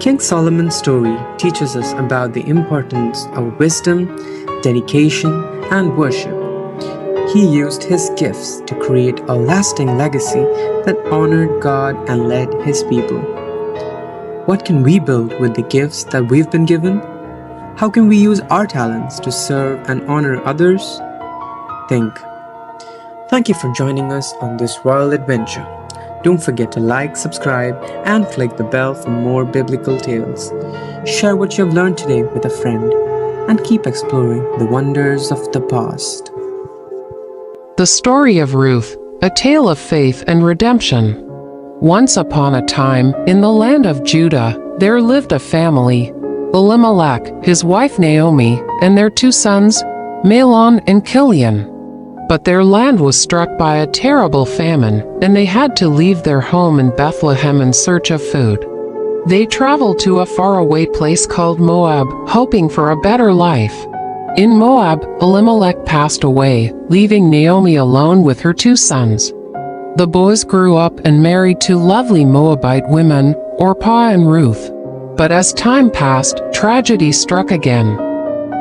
King Solomon's story teaches us about the importance of wisdom, dedication, and worship. He used his gifts to create a lasting legacy that honored God and led his people. What can we build with the gifts that we've been given? How can we use our talents to serve and honor others? Think. Thank you for joining us on this royal adventure. Don't forget to like, subscribe, and click the bell for more biblical tales. Share what you have learned today with a friend, and keep exploring the wonders of the past. The story of Ruth, a tale of faith and redemption. Once upon a time, in the land of Judah, there lived a family, Elimelech, his wife Naomi, and their two sons, Mahlon and Chilion. But their land was struck by a terrible famine, and they had to leave their home in Bethlehem in search of food. They traveled to a faraway place called Moab, hoping for a better life. In Moab, Elimelech passed away, leaving Naomi alone with her two sons. The boys grew up and married two lovely Moabite women, Orpah and Ruth. But as time passed, tragedy struck again.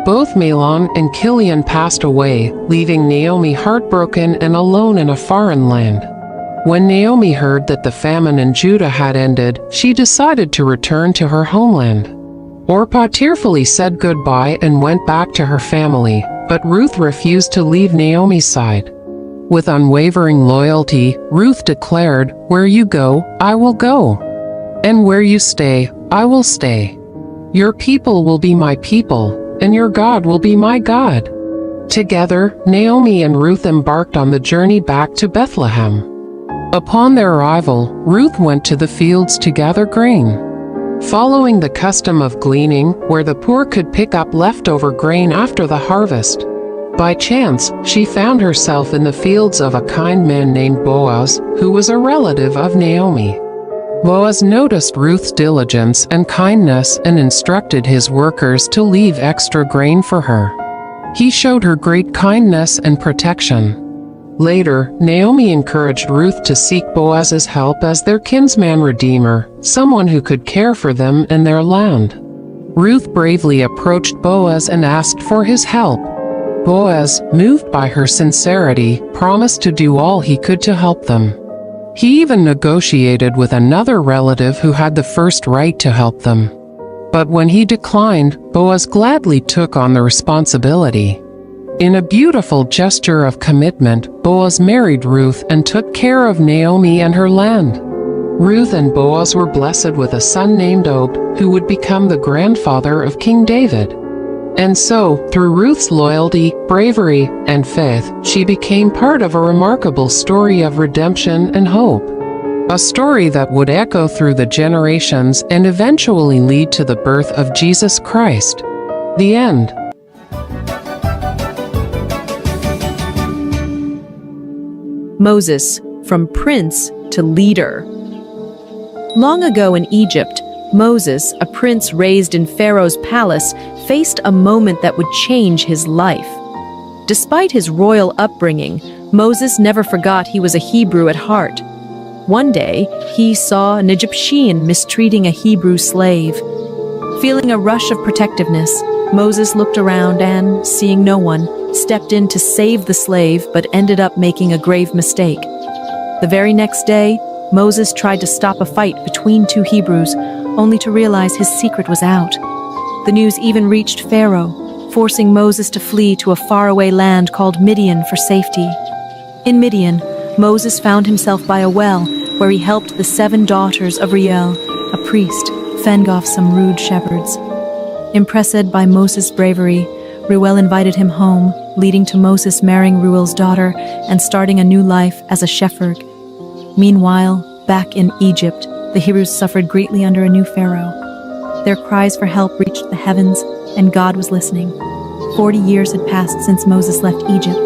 Both Mahlon and Chilion passed away, leaving Naomi heartbroken and alone in a foreign land. When Naomi heard that the famine in Judah had ended, she decided to return to her homeland. Orpah tearfully said goodbye and went back to her family, but Ruth refused to leave Naomi's side. With unwavering loyalty, Ruth declared, "Where you go, I will go. And where you stay, I will stay. Your people will be my people, and your God will be my God." Together, Naomi and Ruth embarked on the journey back to Bethlehem. Upon their arrival, Ruth went to the fields to gather grain. Following the custom of gleaning, where the poor could pick up leftover grain after the harvest, by chance, she found herself in the fields of a kind man named Boaz, who was a relative of Naomi. Boaz noticed Ruth's diligence and kindness and instructed his workers to leave extra grain for her. He showed her great kindness and protection. Later, Naomi encouraged Ruth to seek Boaz's help as their kinsman redeemer, someone who could care for them and their land. Ruth bravely approached Boaz and asked for his help. Boaz, moved by her sincerity, promised to do all he could to help them. He even negotiated with another relative who had the first right to help them. But when he declined, Boaz gladly took on the responsibility. In a beautiful gesture of commitment, Boaz married Ruth and took care of Naomi and her land. Ruth and Boaz were blessed with a son named Obed, who would become the grandfather of King David. And so, through Ruth's loyalty, bravery, and faith, she became part of a remarkable story of redemption and hope. A story that would echo through the generations and eventually lead to the birth of Jesus Christ. The end. Moses, from prince to leader. Long ago in Egypt, Moses, a prince raised in Pharaoh's palace, faced a moment that would change his life. Despite his royal upbringing, Moses never forgot he was a Hebrew at heart. One day, he saw an Egyptian mistreating a Hebrew slave. Feeling a rush of protectiveness, Moses looked around and, seeing no one, stepped in to save the slave but ended up making a grave mistake. The very next day, Moses tried to stop a fight between two Hebrews, only to realize his secret was out. The news even reached Pharaoh, forcing Moses to flee to a faraway land called Midian for safety. In Midian, Moses found himself by a well, where he helped the 7 daughters of Reuel, a priest, fend off some rude shepherds. Impressed by Moses' bravery, Reuel invited him home, leading to Moses marrying Reuel's daughter and starting a new life as a shepherd. Meanwhile, back in Egypt, the Hebrews suffered greatly under a new pharaoh. Their cries for help reached the heavens, and God was listening. 40 years had passed since Moses left Egypt.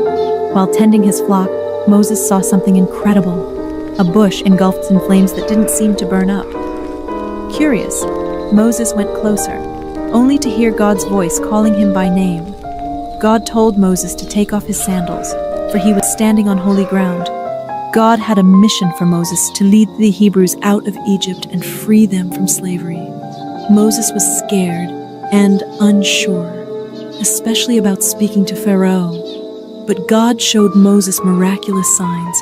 While tending his flock, Moses saw something incredible, a bush engulfed in flames that didn't seem to burn up. Curious, Moses went closer, only to hear God's voice calling him by name. God told Moses to take off his sandals, for he was standing on holy ground. God had a mission for Moses to lead the Hebrews out of Egypt and free them from slavery. Moses was scared and unsure, especially about speaking to Pharaoh. But God showed Moses miraculous signs,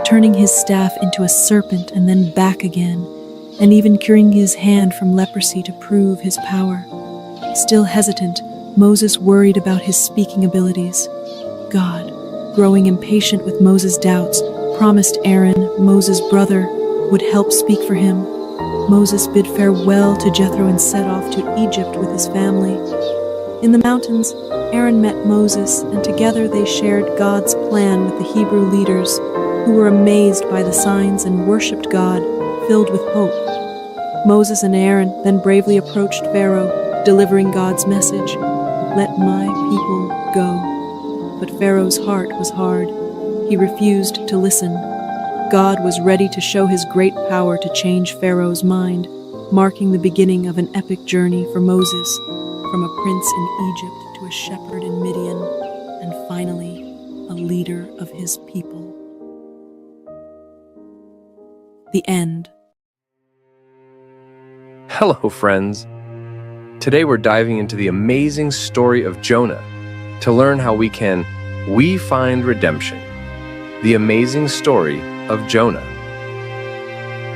turning his staff into a serpent and then back again, and even curing his hand from leprosy to prove his power. Still hesitant, Moses worried about his speaking abilities. God, growing impatient with Moses' doubts, promised Aaron, Moses' brother, would help speak for him. Moses bid farewell to Jethro and set off to Egypt with his family. In the mountains, Aaron met Moses, and together they shared God's plan with the Hebrew leaders, who were amazed by the signs and worshipped God, filled with hope. Moses and Aaron then bravely approached Pharaoh, delivering God's message, "Let my people go." But Pharaoh's heart was hard. He refused to listen. God was ready to show his great power to change Pharaoh's mind, marking the beginning of an epic journey for Moses, from a prince in Egypt to a shepherd in Midian, and finally, a leader of his people. The end. Hello, friends. Today we're diving into the amazing story of Jonah to learn how we find redemption. The amazing story of Jonah.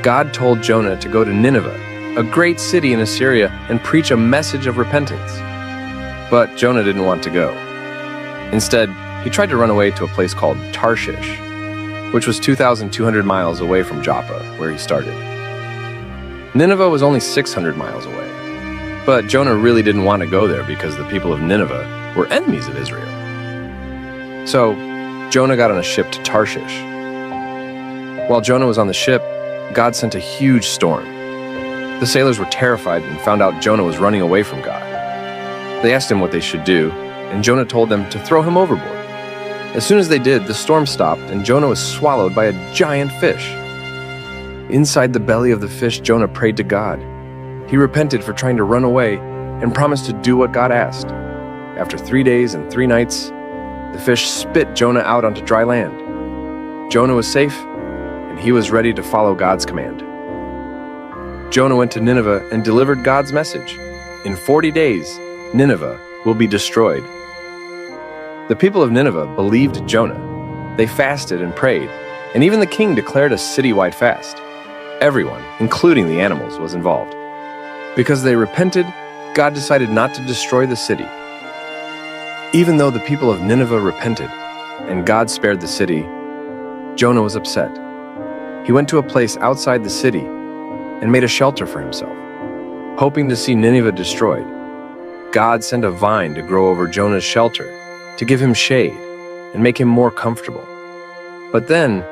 God told Jonah to go to Nineveh, a great city in Assyria, and preach a message of repentance. But Jonah didn't want to go. Instead, he tried to run away to a place called Tarshish, which was 2,200 miles away from Joppa, where he started. Nineveh was only 600 miles away. But Jonah really didn't want to go there because the people of Nineveh were enemies of Israel. So, Jonah got on a ship to Tarshish. While Jonah was on the ship, God sent a huge storm. The sailors were terrified and found out Jonah was running away from God. They asked him what they should do, and Jonah told them to throw him overboard. As soon as they did, the storm stopped and Jonah was swallowed by a giant fish. Inside the belly of the fish, Jonah prayed to God. He repented for trying to run away and promised to do what God asked. After 3 days and 3 nights, the fish spit Jonah out onto dry land. Jonah was safe, and he was ready to follow God's command. Jonah went to Nineveh and delivered God's message. In 40 days, Nineveh will be destroyed. The people of Nineveh believed Jonah. They fasted and prayed, and even the king declared a citywide fast. Everyone, including the animals, was involved. Because they repented, God decided not to destroy the city. Even though the people of Nineveh repented, and God spared the city, Jonah was upset. He went to a place outside the city and made a shelter for himself. Hoping to see Nineveh destroyed, God sent a vine to grow over Jonah's shelter to give him shade and make him more comfortable. But then,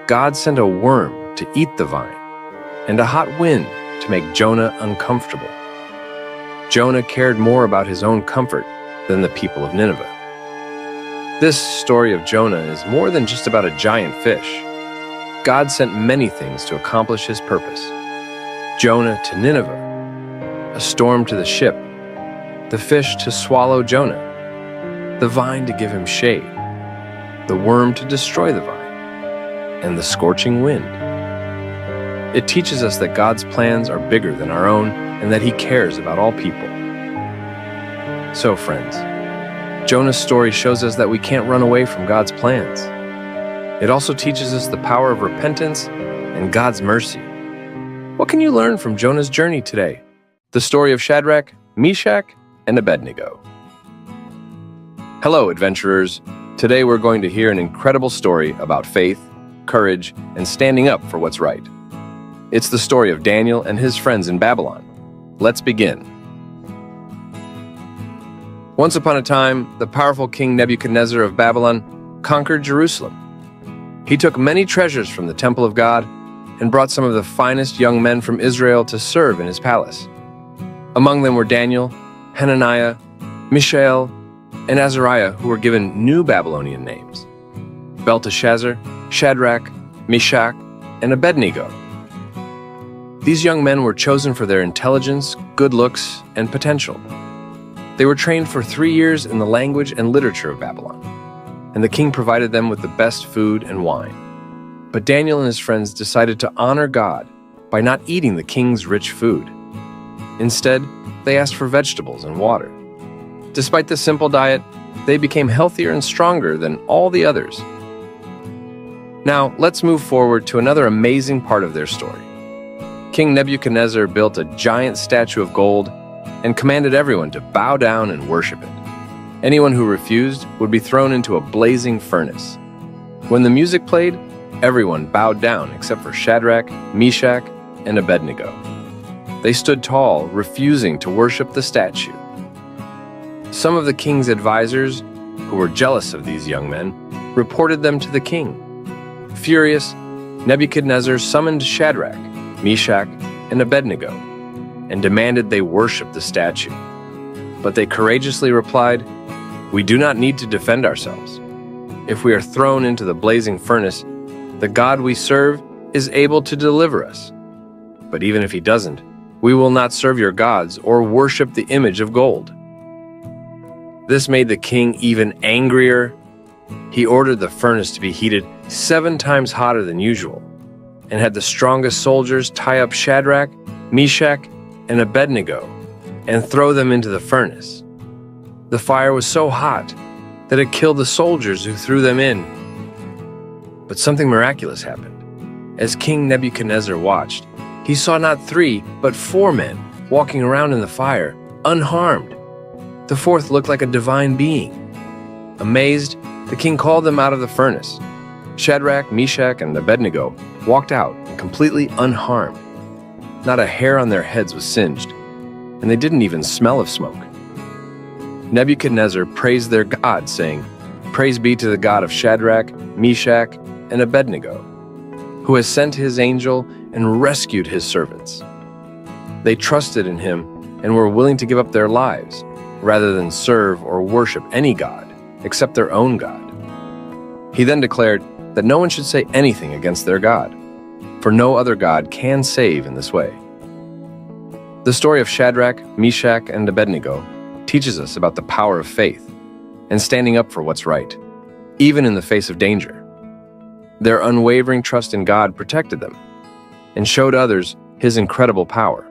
God sent a worm to eat the vine and a hot wind to make Jonah uncomfortable. Jonah cared more about his own comfort than the people of Nineveh. This story of Jonah is more than just about a giant fish. God sent many things to accomplish his purpose. Jonah to Nineveh, a storm to the ship, the fish to swallow Jonah, the vine to give him shade, the worm to destroy the vine, and the scorching wind. It teaches us that God's plans are bigger than our own and that he cares about all people. So, friends, Jonah's story shows us that we can't run away from God's plans. It also teaches us the power of repentance and God's mercy. What can you learn from Jonah's journey today? The story of Shadrach, Meshach, and Abednego. Hello, adventurers. Today we're going to hear an incredible story about faith, courage, and standing up for what's right. It's the story of Daniel and his friends in Babylon. Let's begin. Once upon a time, the powerful King Nebuchadnezzar of Babylon conquered Jerusalem. He took many treasures from the temple of God and brought some of the finest young men from Israel to serve in his palace. Among them were Daniel, Hananiah, Mishael, and Azariah, who were given new Babylonian names: Belteshazzar, Shadrach, Meshach, and Abednego. These young men were chosen for their intelligence, good looks, and potential. They were trained for 3 years in the language and literature of Babylon, and the king provided them with the best food and wine. But Daniel and his friends decided to honor God by not eating the king's rich food. Instead, they asked for vegetables and water. Despite this simple diet, they became healthier and stronger than all the others. Now, let's move forward to another amazing part of their story. King Nebuchadnezzar built a giant statue of gold and commanded everyone to bow down and worship it. Anyone who refused would be thrown into a blazing furnace. When the music played, everyone bowed down except for Shadrach, Meshach, and Abednego. They stood tall, refusing to worship the statue. Some of the king's advisors, who were jealous of these young men, reported them to the king. Furious, Nebuchadnezzar summoned Shadrach, Meshach, and Abednego and demanded they worship the statue. But they courageously replied, "We do not need to defend ourselves. If we are thrown into the blazing furnace, the God we serve is able to deliver us. But even if he doesn't, we will not serve your gods or worship the image of gold." This made the king even angrier. He ordered the furnace to be heated 7 times hotter than usual and had the strongest soldiers tie up Shadrach, Meshach, and Abednego and throw them into the furnace. The fire was so hot that it killed the soldiers who threw them in. But something miraculous happened. As King Nebuchadnezzar watched, he saw not 3, but 4 men walking around in the fire, unharmed. The 4th looked like a divine being. Amazed, the king called them out of the furnace. Shadrach, Meshach, and Abednego walked out completely unharmed. Not a hair on their heads was singed, and they didn't even smell of smoke. Nebuchadnezzar praised their God, saying, "Praise be to the God of Shadrach, Meshach, and Abednego, who has sent his angel and rescued his servants." They trusted in him and were willing to give up their lives, rather than serve or worship any god except their own God. He then declared that no one should say anything against their God, for no other God can save in this way. The story of Shadrach, Meshach, and Abednego teaches us about the power of faith and standing up for what's right, even in the face of danger. Their unwavering trust in God protected them and showed others his incredible power.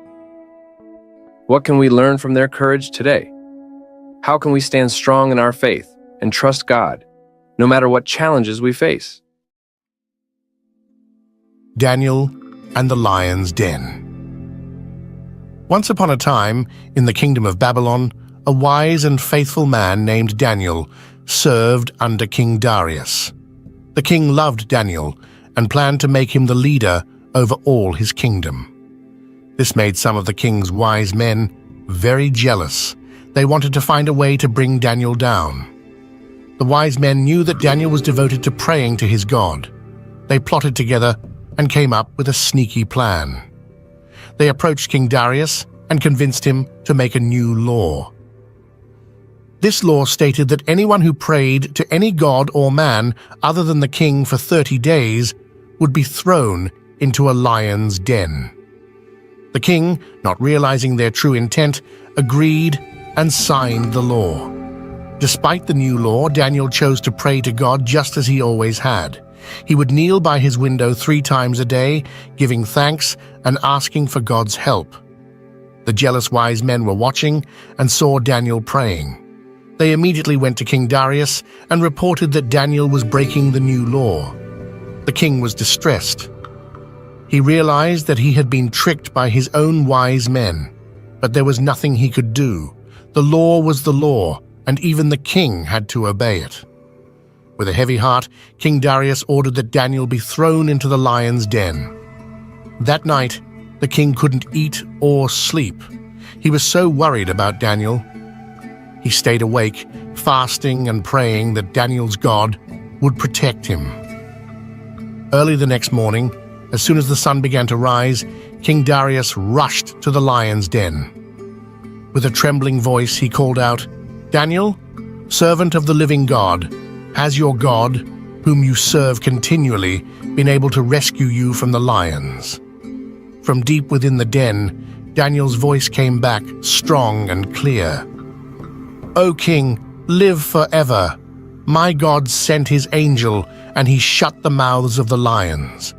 What can we learn from their courage today? How can we stand strong in our faith and trust God, no matter what challenges we face? Daniel and the Lion's Den. Once upon a time, in the kingdom of Babylon, a wise and faithful man named Daniel served under King Darius. The king loved Daniel and planned to make him the leader over all his kingdom. This made some of the king's wise men very jealous. They wanted to find a way to bring Daniel down. The wise men knew that Daniel was devoted to praying to his God. They plotted together and came up with a sneaky plan. They approached King Darius and convinced him to make a new law. This law stated that anyone who prayed to any god or man other than the king for 30 days would be thrown into a lion's den. The king, not realizing their true intent, agreed and signed the law. Despite the new law, Daniel chose to pray to God just as he always had. He would kneel by his window 3 times a day, giving thanks and asking for God's help. The jealous wise men were watching and saw Daniel praying. They immediately went to King Darius and reported that Daniel was breaking the new law. The king was distressed. He realized that he had been tricked by his own wise men, but there was nothing he could do. The law was the law, and even the king had to obey it. With a heavy heart, King Darius ordered that Daniel be thrown into the lion's den. That night, the king couldn't eat or sleep. He was so worried about Daniel. He stayed awake, fasting and praying that Daniel's God would protect him. Early the next morning, as soon as the sun began to rise, King Darius rushed to the lion's den. With a trembling voice, he called out, "Daniel, servant of the living God, has your God, whom you serve continually, been able to rescue you from the lions?" From deep within the den, Daniel's voice came back, strong and clear. "O king, live forever. My God sent his angel, and he shut the mouths of the lions.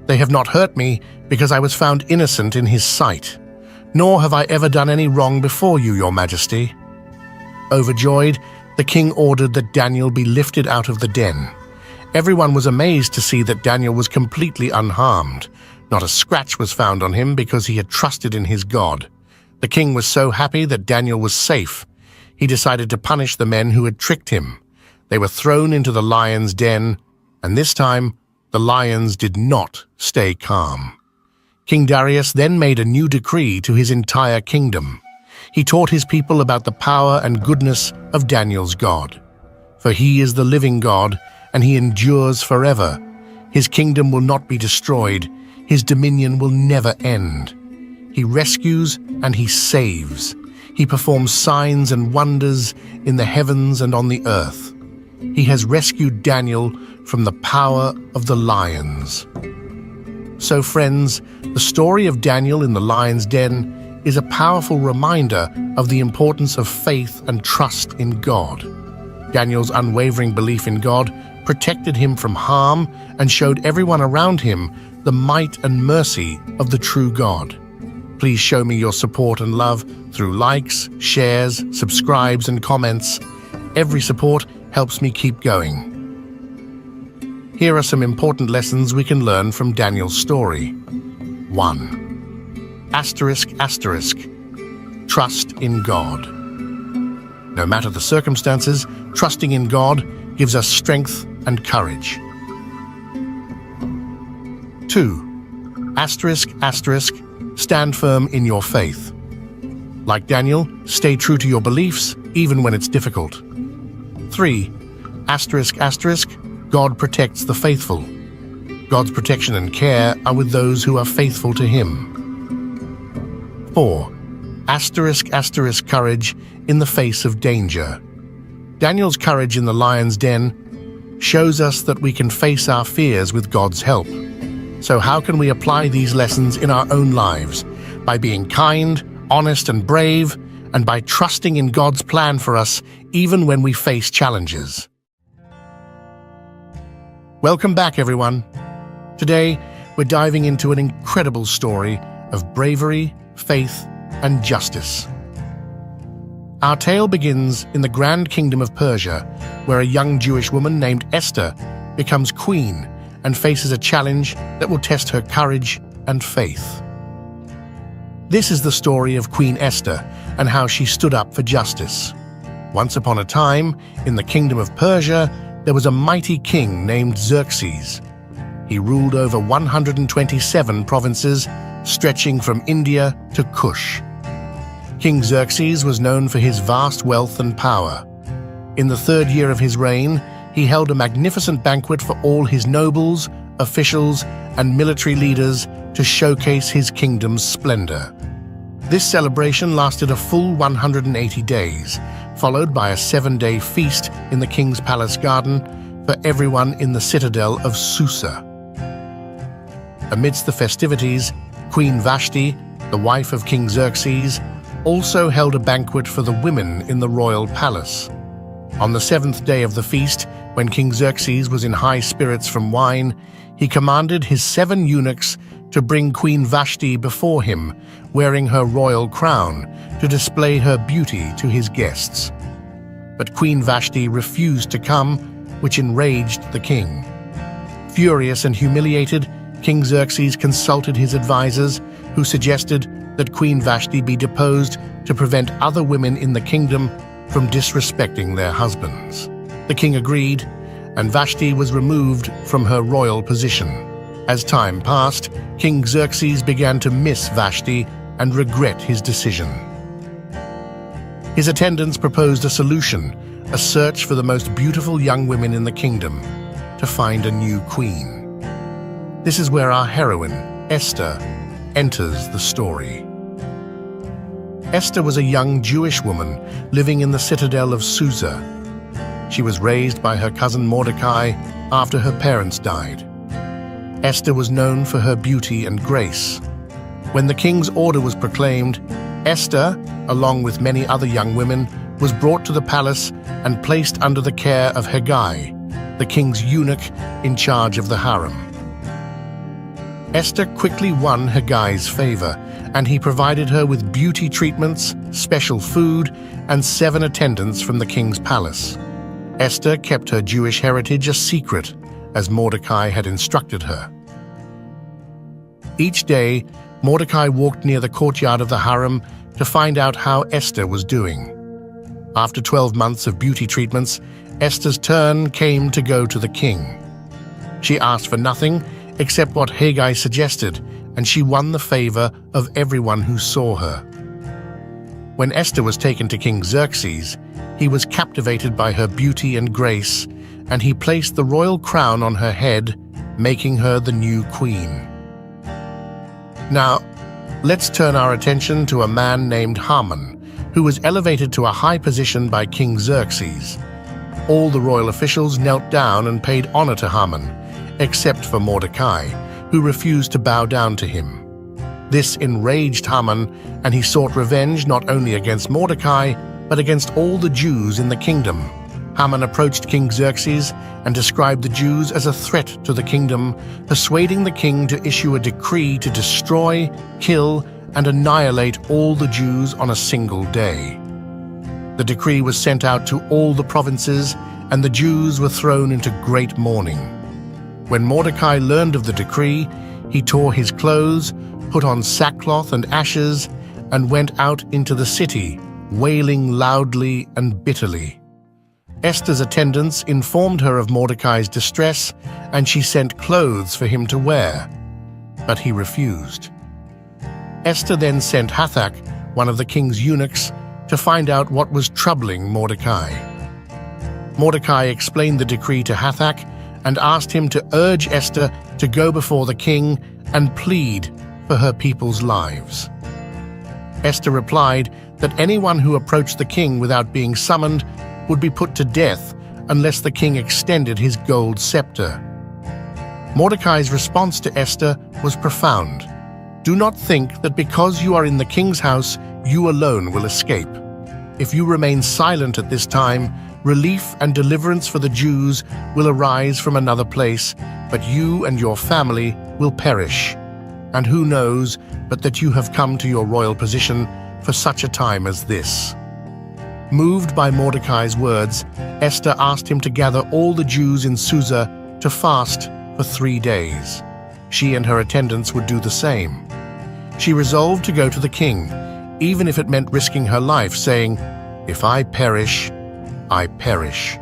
They have not hurt me, because I was found innocent in his sight. Nor have I ever done any wrong before you, your majesty." Overjoyed, the king ordered that Daniel be lifted out of the den. Everyone was amazed to see that Daniel was completely unharmed. Not a scratch was found on him because he had trusted in his God. The king was so happy that Daniel was safe. He decided to punish the men who had tricked him. They were thrown into the lion's den, and this time, the lions did not stay calm. King Darius then made a new decree to his entire kingdom. He taught his people about the power and goodness of Daniel's God. For he is the living God, and he endures forever. His kingdom will not be destroyed. His dominion will never end. He rescues and he saves. He performs signs and wonders in the heavens and on the earth. He has rescued Daniel from the power of the lions. So, friends, the story of Daniel in the lion's den is a powerful reminder of the importance of faith and trust in God. Daniel's unwavering belief in God protected him from harm and showed everyone around him the might and mercy of the true God. Please show me your support and love through likes, shares, subscribes, and comments. Every support helps me keep going. Here are some important lessons we can learn from Daniel's story. 1. ****. Trust in God. No matter the circumstances, trusting in God gives us strength and courage. 2. ****. Stand firm in your faith. Like Daniel, stay true to your beliefs even when it's difficult. 3. ****. God protects the faithful. God's protection and care are with those who are faithful to Him. 4. ****. Courage in the face of danger. Daniel's courage in the lion's den shows us that we can face our fears with God's help. So how can we apply these lessons in our own lives? By being kind, honest, and brave, and by trusting in God's plan for us even when we face challenges. Welcome back, everyone. Today, we're diving into an incredible story of bravery, faith, and justice. Our tale begins in the Grand Kingdom of Persia, where a young Jewish woman named Esther becomes queen and faces a challenge that will test her courage and faith. This is the story of Queen Esther and how she stood up for justice. Once upon a time, in the Kingdom of Persia, there was a mighty king named Xerxes. He ruled over 127 provinces, stretching from India to Kush. King Xerxes was known for his vast wealth and power. In the 3rd year of his reign, he held a magnificent banquet for all his nobles, officials, and military leaders to showcase his kingdom's splendor. This celebration lasted a full 180 days, followed by a 7-day feast in the king's palace garden for everyone in the citadel of Susa. Amidst the festivities, Queen Vashti, the wife of King Xerxes, also held a banquet for the women in the royal palace. On the 7th day of the feast, when King Xerxes was in high spirits from wine, he commanded his 7 eunuchs to bring Queen Vashti before him, wearing her royal crown, to display her beauty to his guests. But Queen Vashti refused to come, which enraged the king. Furious and humiliated, King Xerxes consulted his advisors, who suggested that Queen Vashti be deposed to prevent other women in the kingdom from disrespecting their husbands. The king agreed, and Vashti was removed from her royal position. As time passed, King Xerxes began to miss Vashti and regret his decision. His attendants proposed a solution, a search for the most beautiful young women in the kingdom, to find a new queen. This is where our heroine, Esther, enters the story. Esther was a young Jewish woman living in the citadel of Susa. She was raised by her cousin Mordecai after her parents died. Esther was known for her beauty and grace. When the king's order was proclaimed, Esther, along with many other young women, was brought to the palace and placed under the care of Hegai, the king's eunuch in charge of the harem. Esther quickly won Hegai's favor and he provided her with beauty treatments, special food, and 7 attendants from the king's palace. Esther kept her Jewish heritage a secret, as Mordecai had instructed her. Each day, Mordecai walked near the courtyard of the harem to find out how Esther was doing. After 12 months of beauty treatments, Esther's turn came to go to the king. She asked for nothing except what Haggai suggested, and she won the favor of everyone who saw her. When Esther was taken to King Xerxes, he was captivated by her beauty and grace, and he placed the royal crown on her head, making her the new queen. Now, let's turn our attention to a man named Haman, who was elevated to a high position by King Xerxes. All the royal officials knelt down and paid honor to Haman, except for Mordecai, who refused to bow down to him. This enraged Haman, and he sought revenge not only against Mordecai, but against all the Jews in the kingdom. Haman approached King Xerxes and described the Jews as a threat to the kingdom, persuading the king to issue a decree to destroy, kill, and annihilate all the Jews on a single day. The decree was sent out to all the provinces, and the Jews were thrown into great mourning. When Mordecai learned of the decree, he tore his clothes, put on sackcloth and ashes, and went out into the city, wailing loudly and bitterly. Esther's attendants informed her of Mordecai's distress, and she sent clothes for him to wear, but he refused. Esther then sent Hathach, one of the king's eunuchs, to find out what was troubling Mordecai. Mordecai explained the decree to Hathach and asked him to urge Esther to go before the king and plead for her people's lives. Esther replied that anyone who approached the king without being summoned would be put to death unless the king extended his gold scepter. Mordecai's response to Esther was profound. Do not think that because you are in the king's house, you alone will escape. If you remain silent at this time, relief and deliverance for the Jews will arise from another place, but you and your family will perish. And who knows but that you have come to your royal position for such a time as this. Moved by Mordecai's words, Esther asked him to gather all the Jews in Susa to fast for 3 days. She and her attendants would do the same. She resolved to go to the king, even if it meant risking her life, saying, "If I perish, I perish."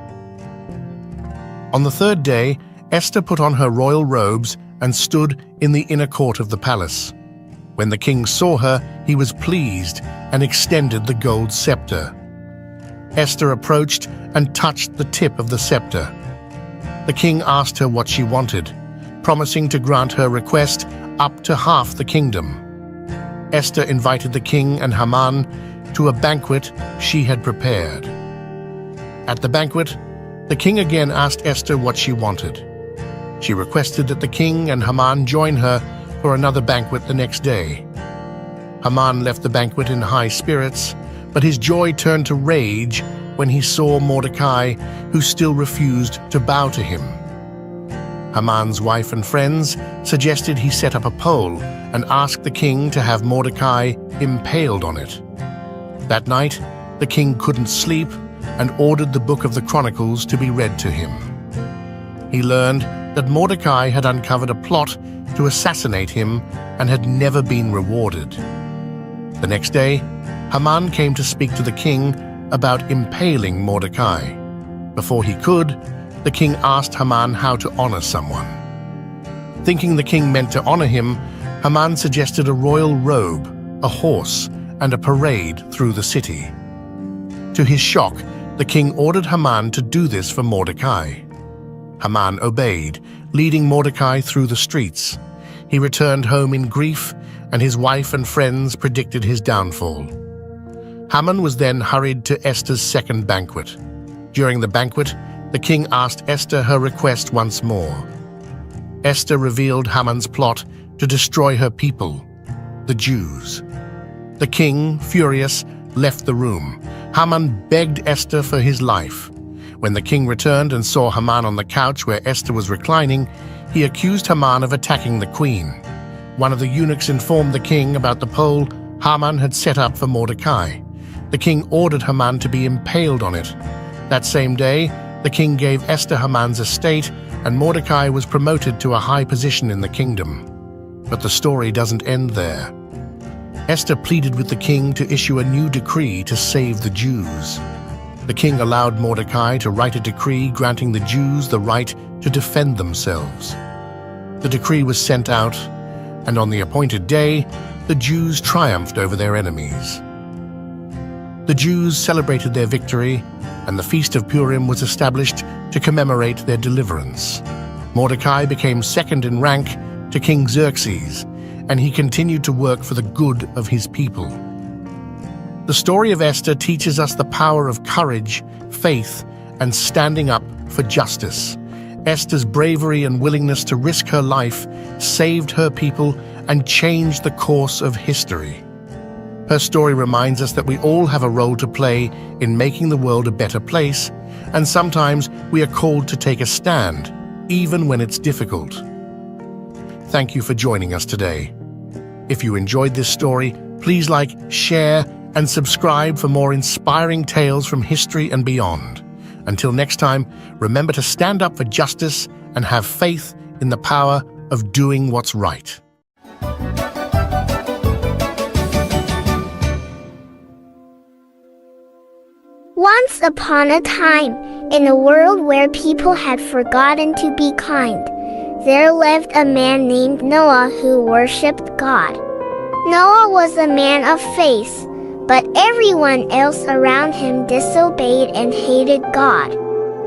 On the 3rd day, Esther put on her royal robes and stood in the inner court of the palace. When the king saw her, he was pleased and extended the gold scepter. Esther approached and touched the tip of the scepter. The king asked her what she wanted, promising to grant her request up to half the kingdom. Esther invited the king and Haman to a banquet she had prepared. At the banquet, the king again asked Esther what she wanted. She requested that the king and Haman join her for another banquet the next day. Haman left the banquet in high spirits, but his joy turned to rage when he saw Mordecai, who still refused to bow to him. Haman's wife and friends suggested he set up a pole and ask the king to have Mordecai impaled on it. That night, the king couldn't sleep and ordered the book of the Chronicles to be read to him. He learned that Mordecai had uncovered a plot to assassinate him and had never been rewarded. The next day, Haman came to speak to the king about impaling Mordecai. Before he could, the king asked Haman how to honor someone. Thinking the king meant to honor him, Haman suggested a royal robe, a horse, and a parade through the city. To his shock, the king ordered Haman to do this for Mordecai. Haman obeyed, leading Mordecai through the streets. He returned home in grief, and his wife and friends predicted his downfall. Haman was then hurried to Esther's second banquet. During the banquet, the king asked Esther her request once more. Esther revealed Haman's plot to destroy her people, the Jews. The king, furious, left the room. Haman begged Esther for his life. When the king returned and saw Haman on the couch where Esther was reclining, he accused Haman of attacking the queen. One of the eunuchs informed the king about the pole Haman had set up for Mordecai. The king ordered Haman to be impaled on it. That same day, the king gave Esther Haman's estate, and Mordecai was promoted to a high position in the kingdom. But the story doesn't end there. Esther pleaded with the king to issue a new decree to save the Jews. The king allowed Mordecai to write a decree granting the Jews the right to defend themselves. The decree was sent out, and on the appointed day, the Jews triumphed over their enemies. The Jews celebrated their victory, and the Feast of Purim was established to commemorate their deliverance. Mordecai became second in rank to King Xerxes, and he continued to work for the good of his people. The story of Esther teaches us the power of courage, faith, and standing up for justice. Esther's bravery and willingness to risk her life saved her people and changed the course of history. Her story reminds us that we all have a role to play in making the world a better place, and sometimes we are called to take a stand, even when it's difficult. Thank you for joining us today. If you enjoyed this story, please like, share, and subscribe for more inspiring tales from history and beyond. Until next time, remember to stand up for justice and have faith in the power of doing what's right. Once upon a time, in a world where people had forgotten to be kind, there lived a man named Noah who worshipped God. Noah was a man of faith, but everyone else around him disobeyed and hated God.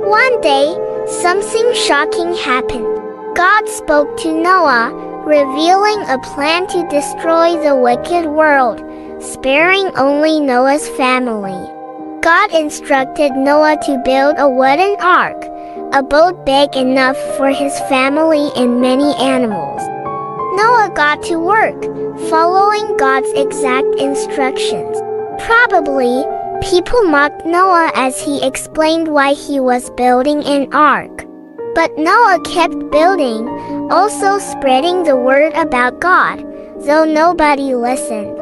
One day, something shocking happened. God spoke to Noah, revealing a plan to destroy the wicked world, sparing only Noah's family. God instructed Noah to build a wooden ark, a boat big enough for his family and many animals. Noah got to work, following God's exact instructions. Probably, people mocked Noah as he explained why he was building an ark. But Noah kept building, also spreading the word about God, though nobody listened.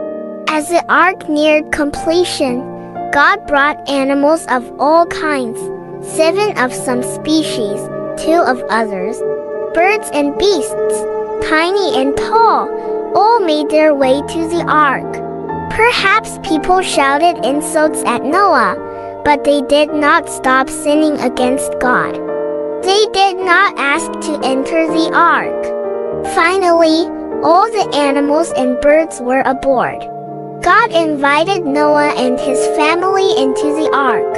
As the ark neared completion, God brought animals of all kinds, 7 of some species, 2 of others. Birds and beasts, tiny and tall, all made their way to the ark. Perhaps people shouted insults at Noah, but they did not stop sinning against God. They did not ask to enter the ark. Finally, all the animals and birds were aboard. God invited Noah and his family into the ark.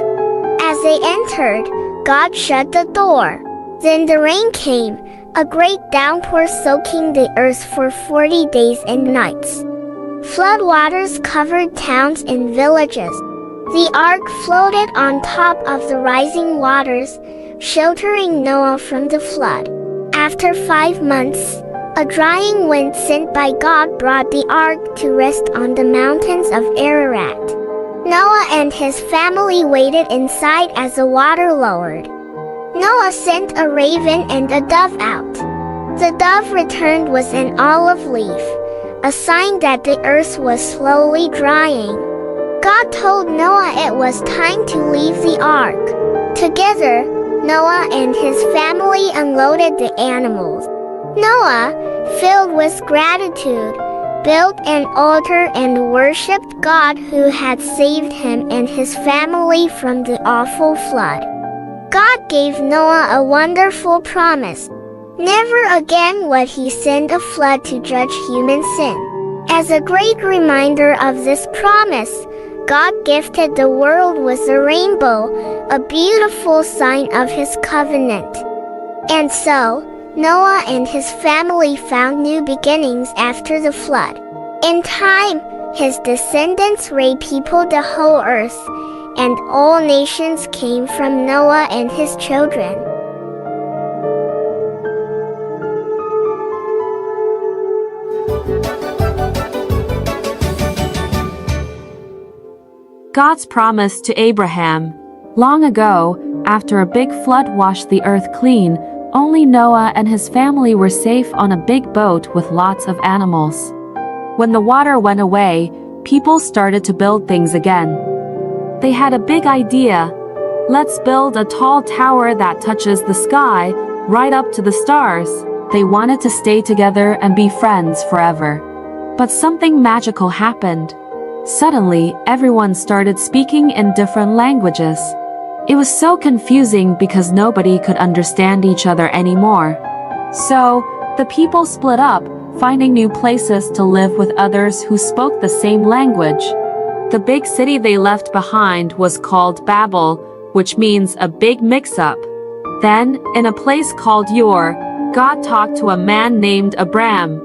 As they entered, God shut the door. Then the rain came, a great downpour soaking the earth for 40 days and nights. Floodwaters covered towns and villages. The ark floated on top of the rising waters, sheltering Noah from the flood. After 5 months, a drying wind sent by God brought the ark to rest on the mountains of Ararat. Noah and his family waited inside as the water lowered. Noah sent a raven and a dove out. The dove returned with an olive leaf, a sign that the earth was slowly drying. God told Noah it was time to leave the ark. Together, Noah and his family unloaded the animals. Noah, filled with gratitude, built an altar and worshipped God who had saved him and his family from the awful flood. God gave Noah a wonderful promise. Never again would he send a flood to judge human sin. As a great reminder of this promise, God gifted the world with a rainbow, a beautiful sign of his covenant. And so, Noah and his family found new beginnings after the flood. In time, his descendants repeopled the whole earth, and all nations came from Noah and his children. God's promise to Abraham. Long ago, after a big flood washed the earth clean, Only Noah and his family were safe on a big boat with lots of animals. When the water went away, people started to build things again. They had a big idea. Let's build a tall tower that touches the sky, right up to the stars. They wanted to stay together and be friends forever. But something magical happened. Suddenly, everyone started speaking in different languages. It was so confusing because nobody could understand each other anymore. So, the people split up, finding new places to live with others who spoke the same language. The big city they left behind was called Babel, which means a big mix-up. Then, in a place called Ur, God talked to a man named Abram.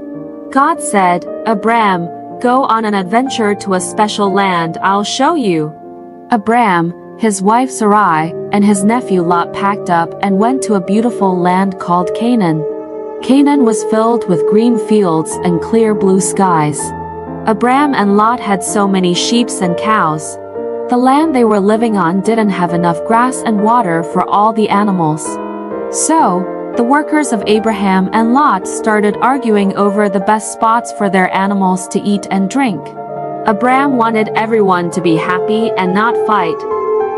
God said, "Abram, go on an adventure to a special land I'll show you." Abram, his wife Sarai, and his nephew Lot packed up and went to a beautiful land called Canaan. Canaan was filled with green fields and clear blue skies. Abram and Lot had so many sheep and cows. The land they were living on didn't have enough grass and water for all the animals. So, the workers of Abraham and Lot started arguing over the best spots for their animals to eat and drink. Abram wanted everyone to be happy and not fight.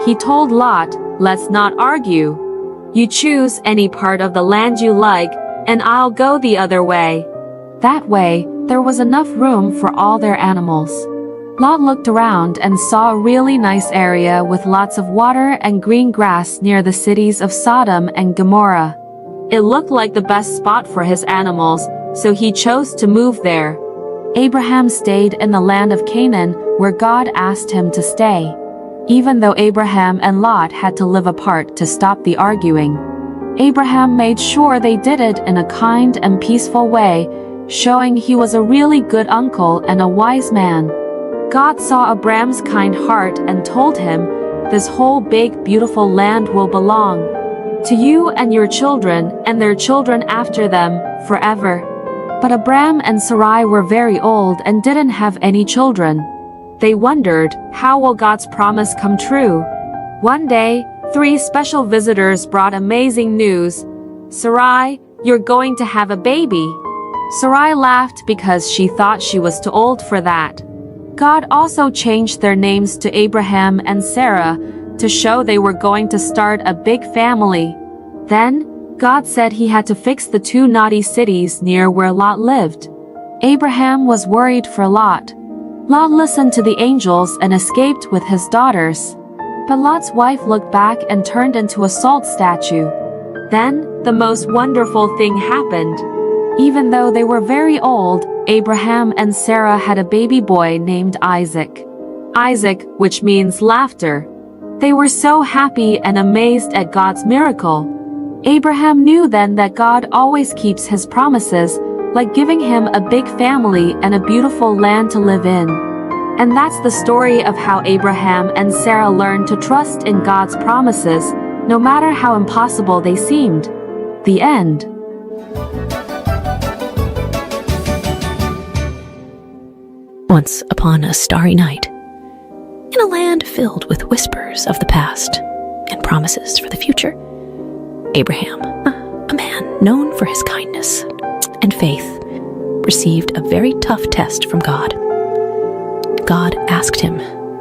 He told Lot, "Let's not argue. You choose any part of the land you like, and I'll go the other way." That way, there was enough room for all their animals. Lot looked around and saw a really nice area with lots of water and green grass near the cities of Sodom and Gomorrah. It looked like the best spot for his animals, so he chose to move there. Abraham stayed in the land of Canaan, where God asked him to stay. Even though Abraham and Lot had to live apart to stop the arguing, Abraham made sure they did it in a kind and peaceful way, showing he was a really good uncle and a wise man. God saw Abram's kind heart and told him, "This whole big, beautiful land will belong to you and your children and their children after them, forever." But Abram and Sarai were very old and didn't have any children. They wondered, how will God's promise come true? One day, 3 special visitors brought amazing news. "Sarai, you're going to have a baby." Sarai laughed because she thought she was too old for that. God also changed their names to Abraham and Sarah to show they were going to start a big family. Then, God said he had to fix the 2 naughty cities near where Lot lived. Abraham was worried for Lot. Lot listened to the angels and escaped with his daughters. But Lot's wife looked back and turned into a salt statue. Then, the most wonderful thing happened. Even though they were very old, Abraham and Sarah had a baby boy named Isaac. Isaac, which means laughter. They were so happy and amazed at God's miracle. Abraham knew then that God always keeps his promises, like giving him a big family and a beautiful land to live in. And that's the story of how Abraham and Sarah learned to trust in God's promises, no matter how impossible they seemed. The end. Once upon a starry night, in a land filled with whispers of the past and promises for the future, Abraham, a man known for his kindness and faith, received a very tough test from God. God asked him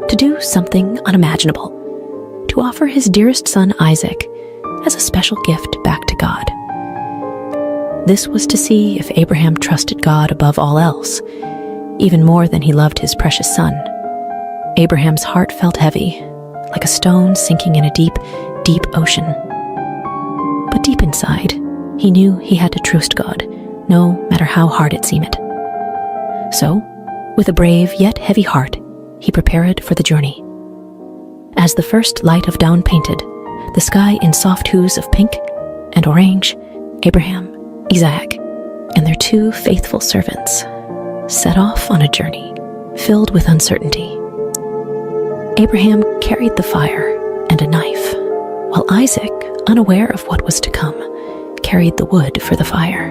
to do something unimaginable, to offer his dearest son Isaac as a special gift back to God. This was to see if Abraham trusted God above all else, even more than he loved his precious son. Abraham's heart felt heavy, like a stone sinking in a deep, deep ocean. But deep inside, he knew he had to trust God, no matter how hard it seemed. So, with a brave yet heavy heart, he prepared for the journey. As the first light of dawn painted the sky in soft hues of pink and orange, Abraham, Isaac, and their 2 faithful servants set off on a journey filled with uncertainty. Abraham carried the fire and a knife, while Isaac, unaware of what was to come, carried the wood for the fire.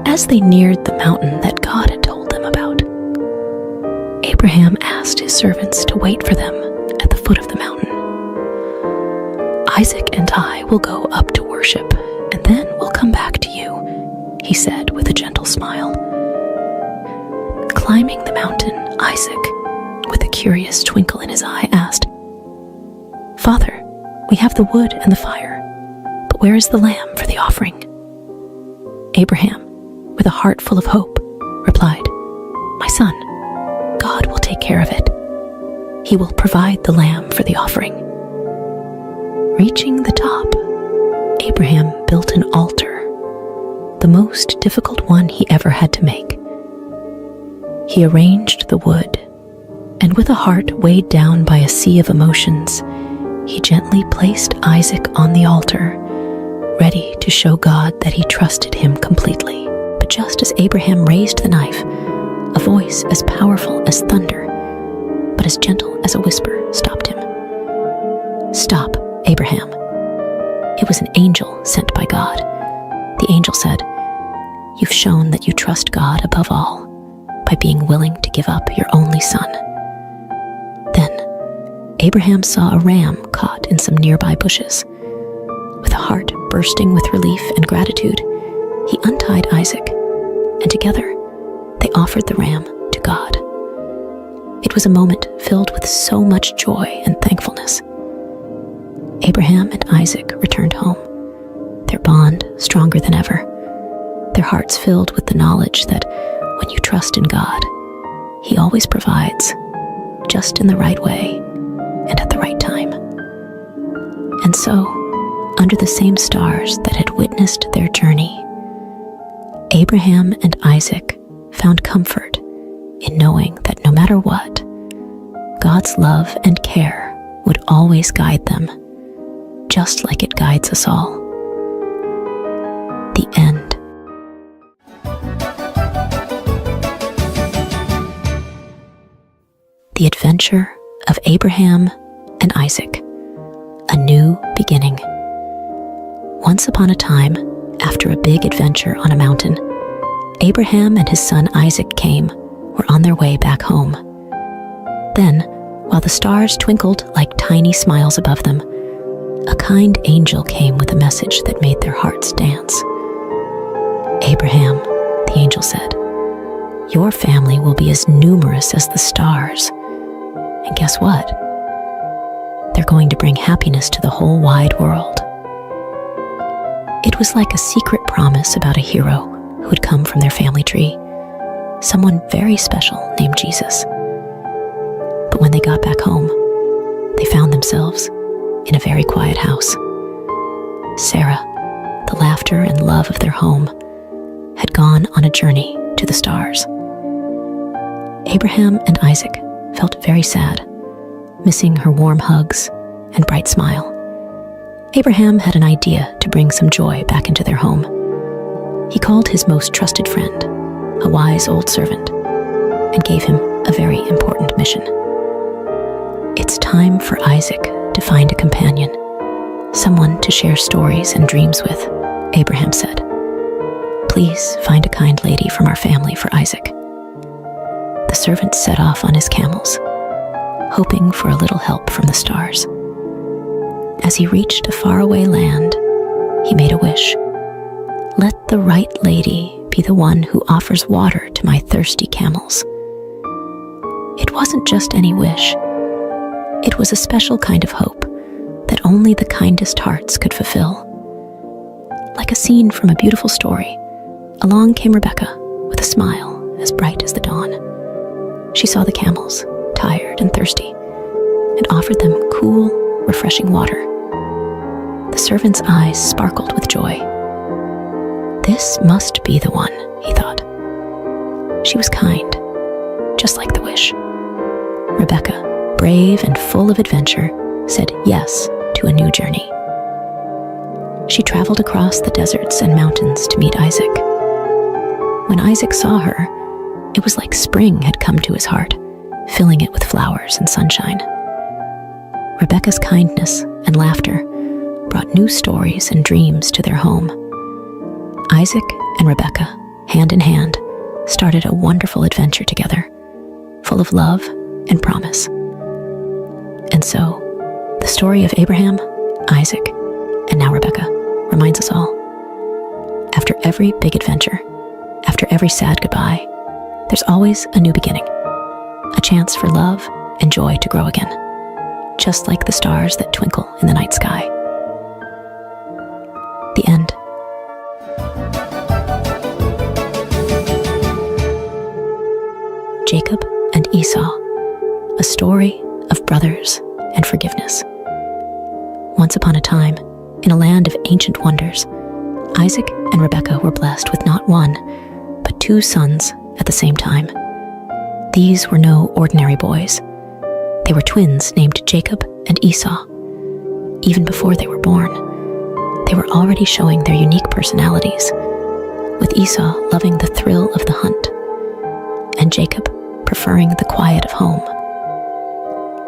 As they neared the mountain that God had told them about, Abraham asked his servants to wait for them at the foot of the mountain. "Isaac and I will go up to worship, and he said with a gentle smile. Climbing the mountain, Isaac, with a curious twinkle in his eye, asked, "Father, we have the wood and the fire, but where is the lamb for the offering?" Abraham, with a heart full of hope, replied, "My son, God will take care of it. He will provide the lamb for the offering." Reaching the top, Abraham built an altar, the most difficult one he ever had to make. He arranged the wood, and with a heart weighed down by a sea of emotions, he gently placed Isaac on the altar, ready to show God that he trusted him completely. But just as Abraham raised the knife, a voice as powerful as thunder, but as gentle as a whisper, stopped him. "Stop, Abraham." It was an angel sent by God. The angel said, "You've shown that you trust God above all by being willing to give up your only son." Then Abraham saw a ram caught in some nearby bushes. With a heart bursting with relief and gratitude, he untied Isaac, and together they offered the ram to God. It was a moment filled with so much joy and thankfulness. Abraham and Isaac returned home, their bond stronger than ever, their hearts filled with the knowledge that when you trust in God, He always provides, just in the right way and at the right time. And so, under the same stars that had witnessed their journey, Abraham and Isaac found comfort in knowing that no matter what, God's love and care would always guide them, just like it guides us all. The end. The Adventure of Abraham and Isaac, a new beginning. Once upon a time, after a big adventure on a mountain, Abraham and his son Isaac were on their way back home. Then, while the stars twinkled like tiny smiles above them, a kind angel came with a message that made their hearts dance. "Abraham," the angel said, "your family will be as numerous as the stars. And guess what? They're going to bring happiness to the whole wide world." It was like a secret promise about a hero who had come from their family tree, someone very special named Jesus. But when they got back home, they found themselves in a very quiet house. Sarah, the laughter and love of their home, had gone on a journey to the stars. Abraham and Isaac felt very sad, missing her warm hugs and bright smile. Abraham had an idea to bring some joy back into their home. He called his most trusted friend, a wise old servant, and gave him a very important mission. "It's time for Isaac to find a companion, someone to share stories and dreams with," Abraham said. "Please find a kind lady from our family for Isaac." The servant set off on his camels, hoping for a little help from the stars. As he reached a faraway land, he made a wish. "Let the right lady be the one who offers water to my thirsty camels." It wasn't just any wish. It was a special kind of hope that only the kindest hearts could fulfill. Like a scene from a beautiful story, along came Rebecca with a smile as bright as the dawn. She saw the camels, tired and thirsty, and offered them cool, refreshing water. The servant's eyes sparkled with joy. This must be the one, he thought. She was kind, just like the wish. Rebecca, brave and full of adventure, said yes to a new journey. She traveled across the deserts and mountains to meet Isaac. When Isaac saw her, it was like spring had come to his heart, filling it with flowers and sunshine. Rebecca's kindness and laughter brought new stories and dreams to their home. Isaac and Rebecca, hand in hand, started a wonderful adventure together, full of love and promise. And so, the story of Abraham, Isaac, and now Rebecca reminds us all. After every big adventure, after every sad goodbye, there's always a new beginning. A chance for love and joy to grow again, just like the stars that twinkle in the night sky. The end. Jacob and Esau, a story of brothers and forgiveness. Once upon a time, in a land of ancient wonders, Isaac and Rebekah were blessed with not one, but 2 sons at the same time. These were no ordinary boys. They were twins named Jacob and Esau. Even before they were born, they were already showing their unique personalities, with Esau loving the thrill of the hunt, and Jacob preferring the quiet of home.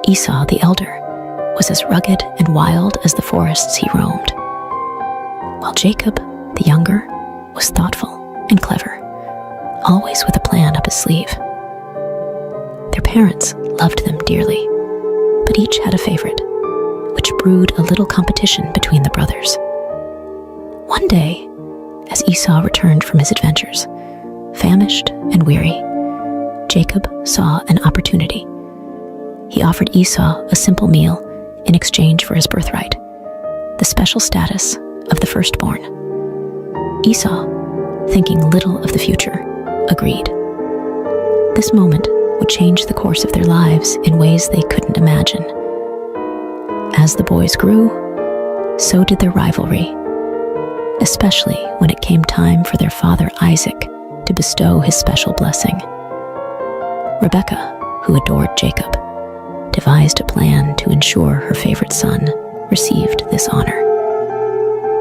Esau, the elder, was as rugged and wild as the forests he roamed, while Jacob, the younger, was thoughtful and clever, always with a plan up his sleeve. Their parents loved them dearly, but each had a favorite, which brewed a little competition between the brothers. One day, as Esau returned from his adventures, famished and weary, Jacob saw an opportunity. He offered Esau a simple meal in exchange for his birthright, the special status of the firstborn. Esau, thinking little of the future, agreed. This moment would change the course of their lives in ways they couldn't imagine. As the boys grew, so did their rivalry, especially when it came time for their father Isaac to bestow his special blessing. Rebekah, who adored Jacob, devised a plan to ensure her favorite son received this honor.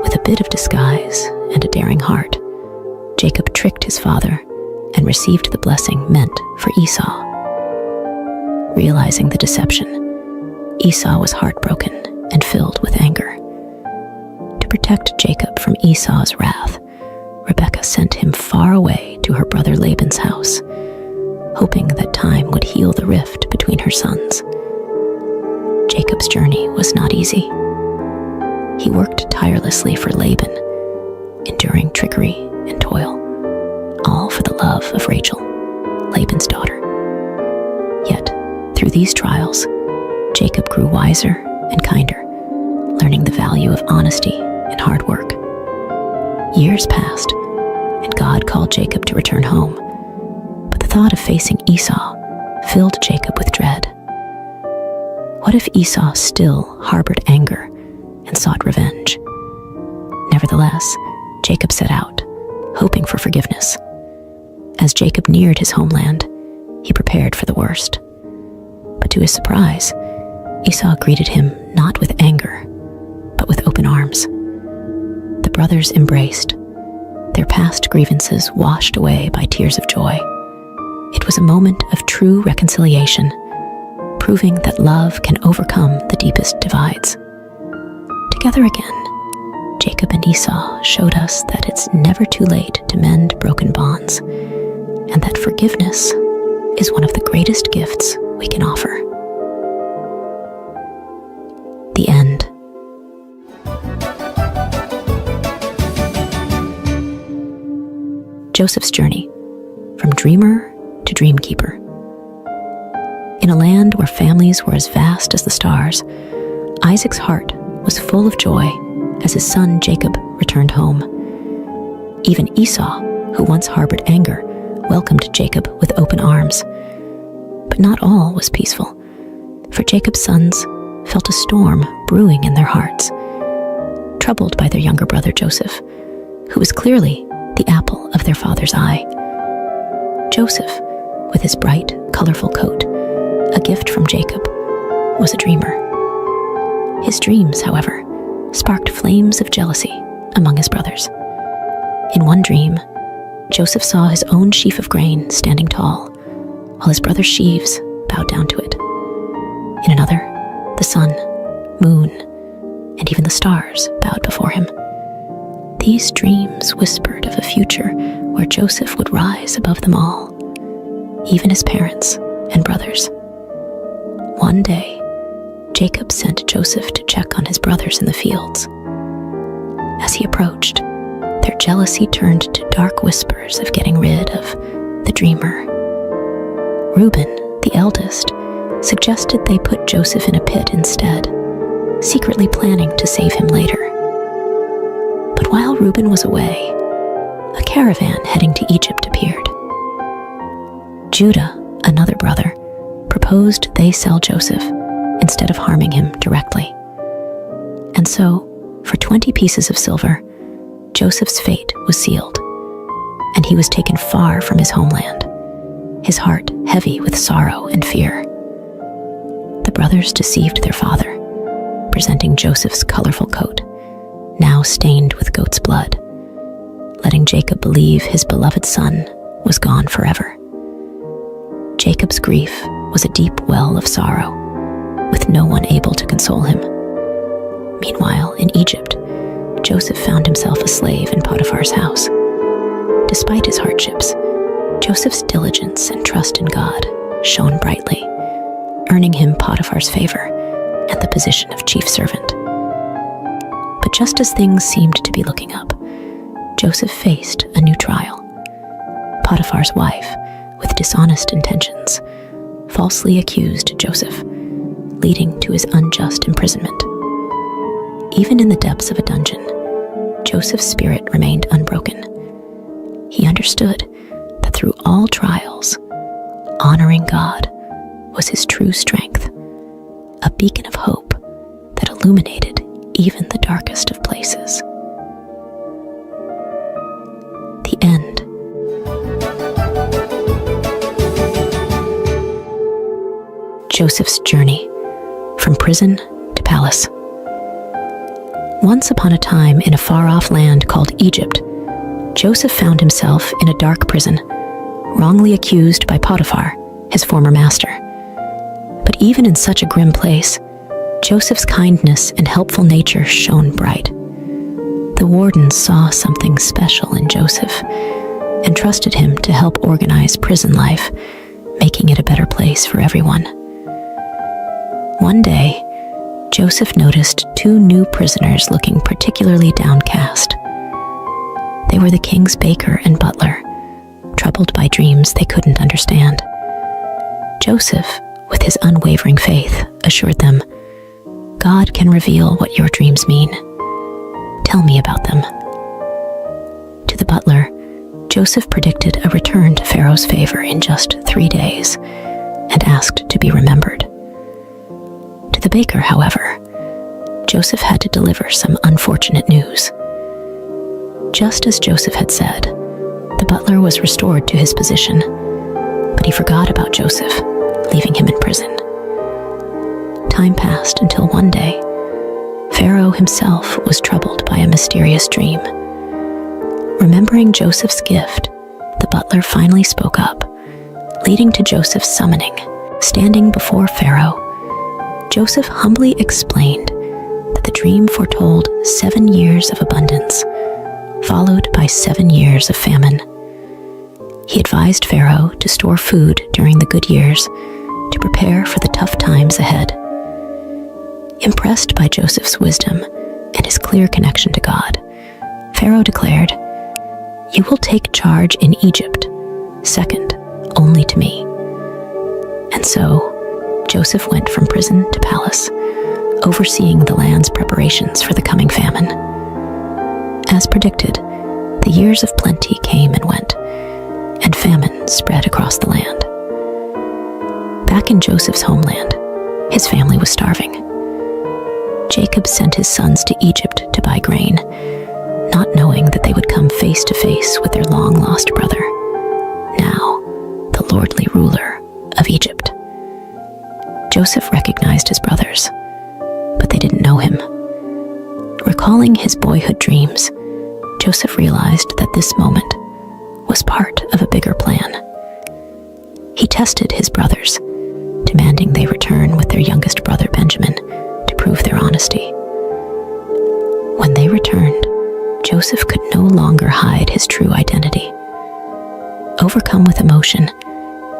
With a bit of disguise and a daring heart, Jacob tricked his father and received the blessing meant for Esau. Realizing the deception, Esau was heartbroken and filled with anger. To protect Jacob from Esau's wrath, Rebekah sent him far away to her brother Laban's house, hoping that time would heal the rift between her sons. Jacob's journey was not easy. He worked tirelessly for Laban, enduring trickery and toil, all for the love of Rachel, Laban's daughter. Yet, through these trials, Jacob grew wiser and kinder, learning the value of honesty and hard work. Years passed, and God called Jacob to return home, but the thought of facing Esau filled Jacob with dread. What if Esau still harbored anger and sought revenge? Nevertheless, Jacob set out, hoping for forgiveness. As Jacob neared his homeland, he prepared for the worst. But to his surprise, Esau greeted him not with anger, but with open arms. The brothers embraced, their past grievances washed away by tears of joy. It was a moment of true reconciliation, proving that love can overcome the deepest divides. Together again, Jacob and Esau showed us that it's never too late to mend broken bonds, and that forgiveness is one of the greatest gifts we can offer. The end. Joseph's journey, from dreamer to dreamkeeper. In a land where families were as vast as the stars, Isaac's heart was full of joy as his son Jacob returned home. Even Esau, who once harbored anger, welcomed Jacob with open arms. But not all was peaceful, for Jacob's sons felt a storm brewing in their hearts, troubled by their younger brother Joseph, who was clearly the apple of their father's eye. Joseph, with his bright, colorful coat, a gift from Jacob, was a dreamer. His dreams, however, sparked flames of jealousy among his brothers. In one dream, Joseph saw his own sheaf of grain standing tall, while his brother's sheaves bowed down to it. In another, the sun, moon, and even the stars bowed before him. These dreams whispered of a future where Joseph would rise above them all, even his parents and brothers. One day, Jacob sent Joseph to check on his brothers in the fields. As he approached, their their jealousy turned to dark whispers of getting rid of the dreamer. Reuben, the eldest, suggested they put Joseph in a pit instead, secretly planning to save him later. But while Reuben was away, a caravan heading to Egypt appeared. Judah, another brother, proposed they sell Joseph instead of harming him directly. And so, for 20 pieces of silver, Joseph's fate was sealed, and he was taken far from his homeland, his heart heavy with sorrow and fear. The brothers deceived their father, presenting Joseph's colorful coat, now stained with goat's blood, letting Jacob believe his beloved son was gone forever. Jacob's grief was a deep well of sorrow, with no one able to console him. Meanwhile, in Egypt, Joseph found himself a slave in Potiphar's house. Despite his hardships, Joseph's diligence and trust in God shone brightly, earning him Potiphar's favor and the position of chief servant. But just as things seemed to be looking up, Joseph faced a new trial. Potiphar's wife, with dishonest intentions, falsely accused Joseph, leading to his unjust imprisonment. Even in the depths of a dungeon, Joseph's spirit remained unbroken. He understood that through all trials, honoring God was his true strength, a beacon of hope that illuminated even the darkest of places. The end. Joseph's journey from prison to palace. Once upon a time in a far-off land called Egypt, Joseph found himself in a dark prison, wrongly accused by Potiphar, his former master. But even in such a grim place, Joseph's kindness and helpful nature shone bright. The wardens saw something special in Joseph and trusted him to help organize prison life, making it a better place for everyone. One day, Joseph noticed two new prisoners looking particularly downcast. They were the king's baker and butler, troubled by dreams they couldn't understand. Joseph, with his unwavering faith, assured them, "God can reveal what your dreams mean. Tell me about them." To the butler, Joseph predicted a return to Pharaoh's favor in just 3 days and asked to be remembered. To the baker, however, Joseph had to deliver some unfortunate news. Just as Joseph had said, the butler was restored to his position, but he forgot about Joseph, leaving him in prison. Time passed until one day, Pharaoh himself was troubled by a mysterious dream. Remembering Joseph's gift, the butler finally spoke up, leading to Joseph's summoning. Standing before Pharaoh, Joseph humbly explained that the dream foretold 7 years of abundance, followed by 7 years of famine. He advised Pharaoh to store food during the good years to prepare for the tough times ahead. Impressed by Joseph's wisdom and his clear connection to God, Pharaoh declared, "You will take charge in Egypt, second only to me." And so, Joseph went from prison to palace, overseeing the land's preparations for the coming famine. As predicted, the years of plenty came and went, and famine spread across the land. Back in Joseph's homeland, his family was starving. Jacob sent his sons to Egypt to buy grain, not knowing that they would come face to face with their long-lost brother, now the lordly ruler of Egypt. Joseph recognized his brothers, but they didn't know him. Recalling his boyhood dreams, Joseph realized that this moment was part of a bigger plan. He tested his brothers, demanding they return with their youngest brother Benjamin to prove their honesty. When they returned, Joseph could no longer hide his true identity. Overcome with emotion,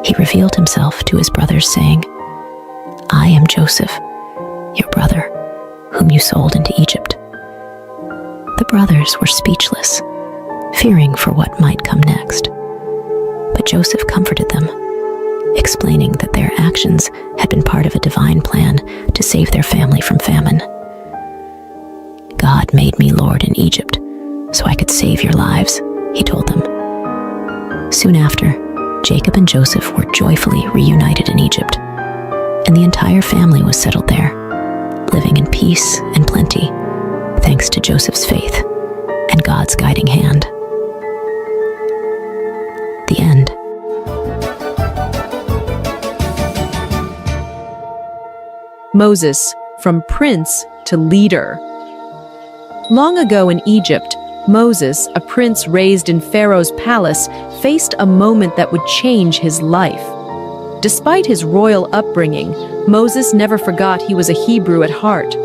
he revealed himself to his brothers, saying, "I am Joseph, your brother, whom you sold into Egypt." The brothers were speechless, fearing for what might come next. But Joseph comforted them, explaining that their actions had been part of a divine plan to save their family from famine. "God made me Lord in Egypt so I could save your lives," he told them. Soon after, Jacob and Joseph were joyfully reunited in Egypt, and the entire family was settled there, living in peace and plenty, thanks to Joseph's faith and God's guiding hand. The end. Moses, from prince to leader. Long ago in Egypt, Moses, a prince raised in Pharaoh's palace, faced a moment that would change his life. Despite his royal upbringing, Moses never forgot he was a Hebrew at heart.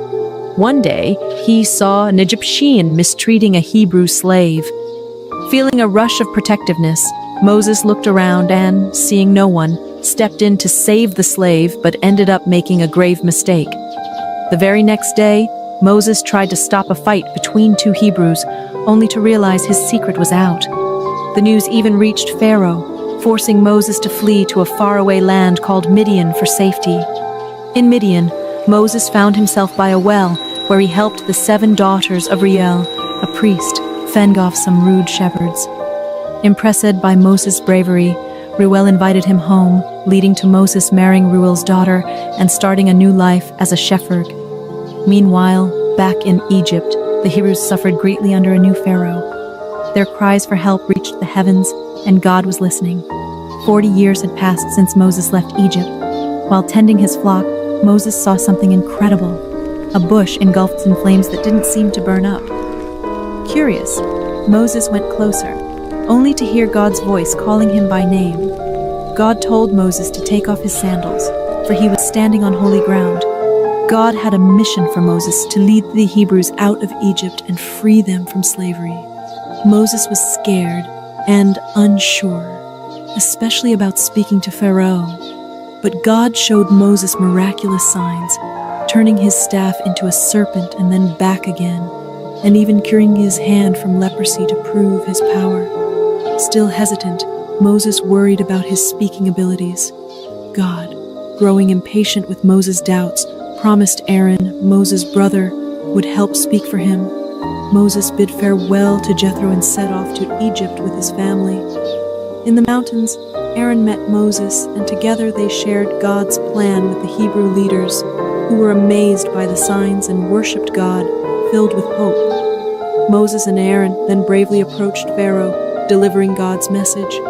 One day, he saw an Egyptian mistreating a Hebrew slave. Feeling a rush of protectiveness, Moses looked around and, seeing no one, stepped in to save the slave but ended up making a grave mistake. The very next day, Moses tried to stop a fight between two Hebrews, only to realize his secret was out. The news even reached Pharaoh, forcing Moses to flee to a faraway land called Midian for safety. In Midian, Moses found himself by a well, where he helped the 7 daughters of Reuel, a priest, fend off some rude shepherds. Impressed by Moses' bravery, Reuel invited him home, leading to Moses marrying Reuel's daughter and starting a new life as a shepherd. Meanwhile, back in Egypt, the Hebrews suffered greatly under a new pharaoh. Their cries for help reached the heavens, and God was listening. 40 years had passed since Moses left Egypt. While tending his flock, Moses saw something incredible. A bush engulfed in flames that didn't seem to burn up. Curious, Moses went closer, only to hear God's voice calling him by name. God told Moses to take off his sandals, for he was standing on holy ground. God had a mission for Moses to lead the Hebrews out of Egypt and free them from slavery. Moses was scared and unsure, especially about speaking to Pharaoh. But God showed Moses miraculous signs, turning his staff into a serpent and then back again, and even curing his hand from leprosy to prove his power. Still hesitant, Moses worried about his speaking abilities. God, growing impatient with Moses' doubts, promised Aaron, Moses' brother, would help speak for him. Moses bid farewell to Jethro and set off to Egypt with his family. In the mountains, Aaron met Moses, and together they shared God's plan with the Hebrew leaders, who were amazed by the signs and worshipped God, filled with hope. Moses and Aaron then bravely approached Pharaoh, delivering God's message,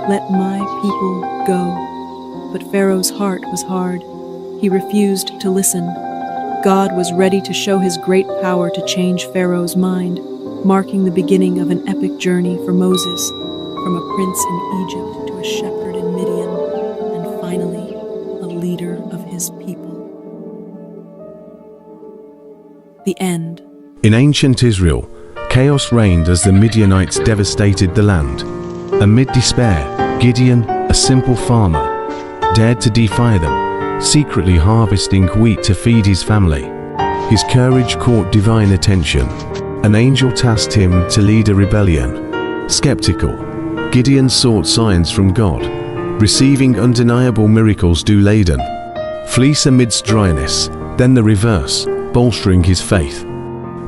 "Let my people go." But Pharaoh's heart was hard. He refused to listen. God was ready to show his great power to change Pharaoh's mind, marking the beginning of an epic journey for Moses, from a prince in Egypt to a shepherd in Midian, and finally, a leader of his people. The end. In ancient Israel, chaos reigned as the Midianites devastated the land. Amid despair, Gideon, a simple farmer, dared to defy them, secretly harvesting wheat to feed his family. His courage caught divine attention. An angel tasked him to lead a rebellion. Skeptical, Gideon sought signs from God, receiving undeniable miracles dew laden. Fleece amidst dryness, then the reverse, bolstering his faith.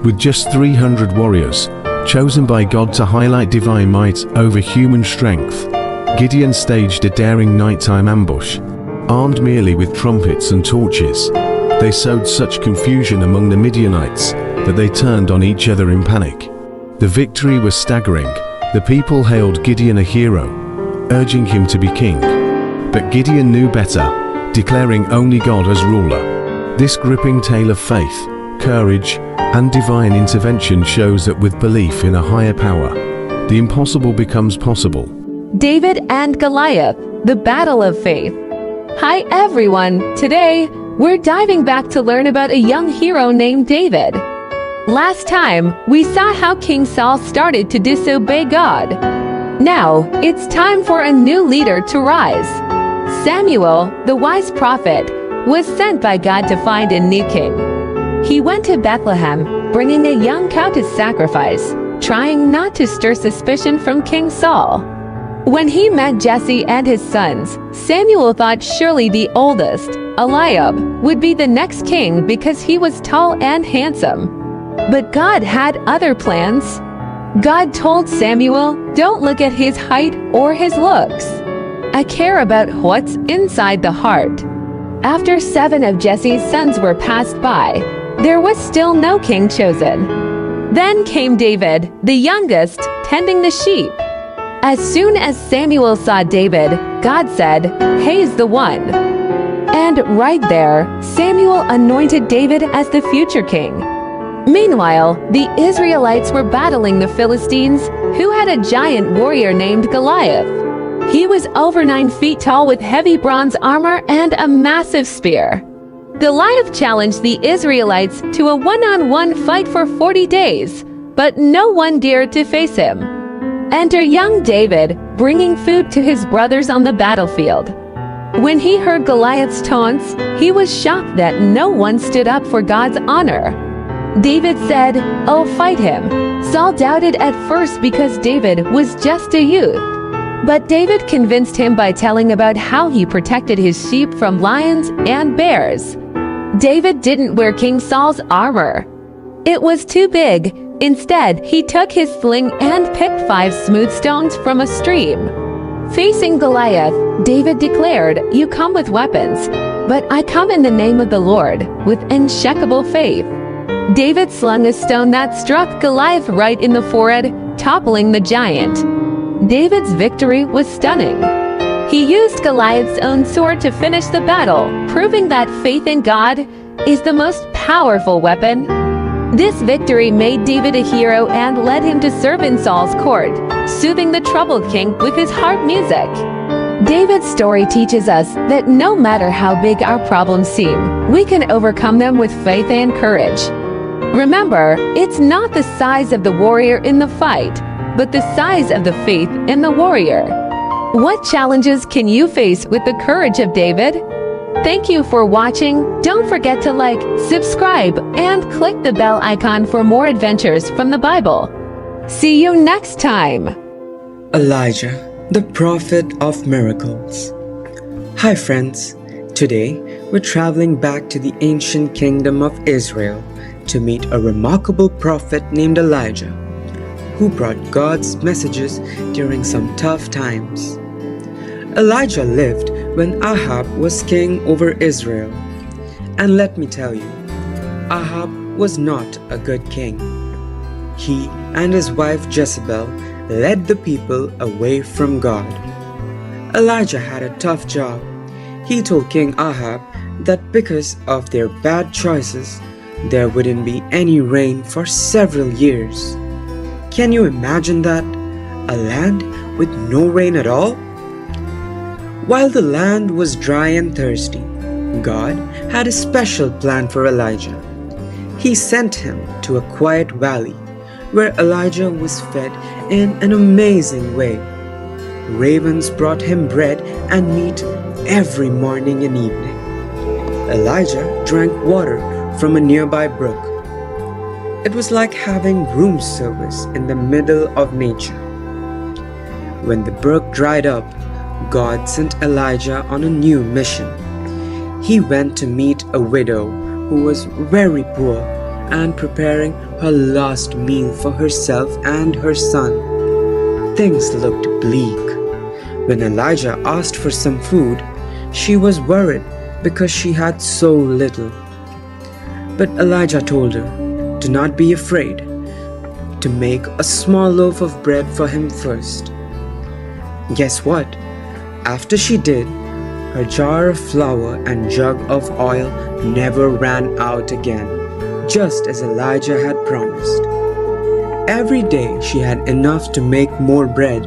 With just 300 warriors, chosen by God to highlight divine might over human strength, Gideon staged a daring nighttime ambush. Armed merely with trumpets and torches, they sowed such confusion among the Midianites that they turned on each other in panic. The victory was staggering. The people hailed Gideon a hero, urging him to be king. But Gideon knew better, declaring only God as ruler. This gripping tale of faith, courage, and divine intervention shows that with belief in a higher power, the impossible becomes possible. David and Goliath, the battle of faith. Hi everyone! Today, we're diving back to learn about a young hero named David. Last time, we saw how King Saul started to disobey God. Now, it's time for a new leader to rise. Samuel, the wise prophet, was sent by God to find a new king. He went to Bethlehem, bringing a young cow to sacrifice, trying not to stir suspicion from King Saul. When he met Jesse and his sons, Samuel thought surely the oldest, Eliab, would be the next king because he was tall and handsome. But God had other plans. God told Samuel, "Don't look at his height or his looks. I care about what's inside the heart." After 7 of Jesse's sons were passed by, there was still no king chosen. Then came David, the youngest, tending the sheep. As soon as Samuel saw David, God said, "He's the one." And right there, Samuel anointed David as the future king. Meanwhile, the Israelites were battling the Philistines, who had a giant warrior named Goliath. He was over 9 feet tall with heavy bronze armor and a massive spear. Goliath challenged the Israelites to a one-on-one fight for 40 days, but no one dared to face him. Enter young David, bringing food to his brothers on the battlefield. When he heard Goliath's taunts, he was shocked that no one stood up for God's honor. David said, "I'll fight him." Saul doubted at first because David was just a youth. But David convinced him by telling about how he protected his sheep from lions and bears. David didn't wear King Saul's armor. It was too big. Instead, he took his sling and picked 5 smooth stones from a stream. Facing Goliath, David declared, "You come with weapons, but I come in the name of the Lord, with unshakable faith." David slung a stone that struck Goliath right in the forehead, toppling the giant. David's victory was stunning. He used Goliath's own sword to finish the battle, proving that faith in God is the most powerful weapon. This victory made David a hero and led him to serve in Saul's court, soothing the troubled king with his harp music. David's story teaches us that no matter how big our problems seem, we can overcome them with faith and courage. Remember, it's not the size of the warrior in the fight, but the size of the faith in the warrior. What challenges can you face with the courage of David? Thank you for watching. Don't forget to like, subscribe, and click the bell icon for more adventures from the Bible. See you next time. Elijah, the prophet of miracles. Hi friends, today we're traveling back to the ancient kingdom of Israel to meet a remarkable prophet named Elijah, who brought God's messages during some tough times. Elijah lived when Ahab was king over Israel. And let me tell you, Ahab was not a good king. He and his wife Jezebel led the people away from God. Elijah had a tough job. He told King Ahab that because of their bad choices, there wouldn't be any rain for several years. Can you imagine that? A land with no rain at all? While the land was dry and thirsty, God had a special plan for Elijah. He sent him to a quiet valley where Elijah was fed in an amazing way. Ravens brought him bread and meat every morning and evening. Elijah drank water from a nearby brook. It was like having room service in the middle of nature. When the brook dried up, God sent Elijah on a new mission. He went to meet a widow who was very poor and preparing her last meal for herself and her son. Things looked bleak. When Elijah asked for some food, she was worried because she had so little. But Elijah told her, "Do not be afraid, to make a small loaf of bread for him first." Guess what? After she did, her jar of flour and jug of oil never ran out again, just as Elijah had promised. Every day she had enough to make more bread.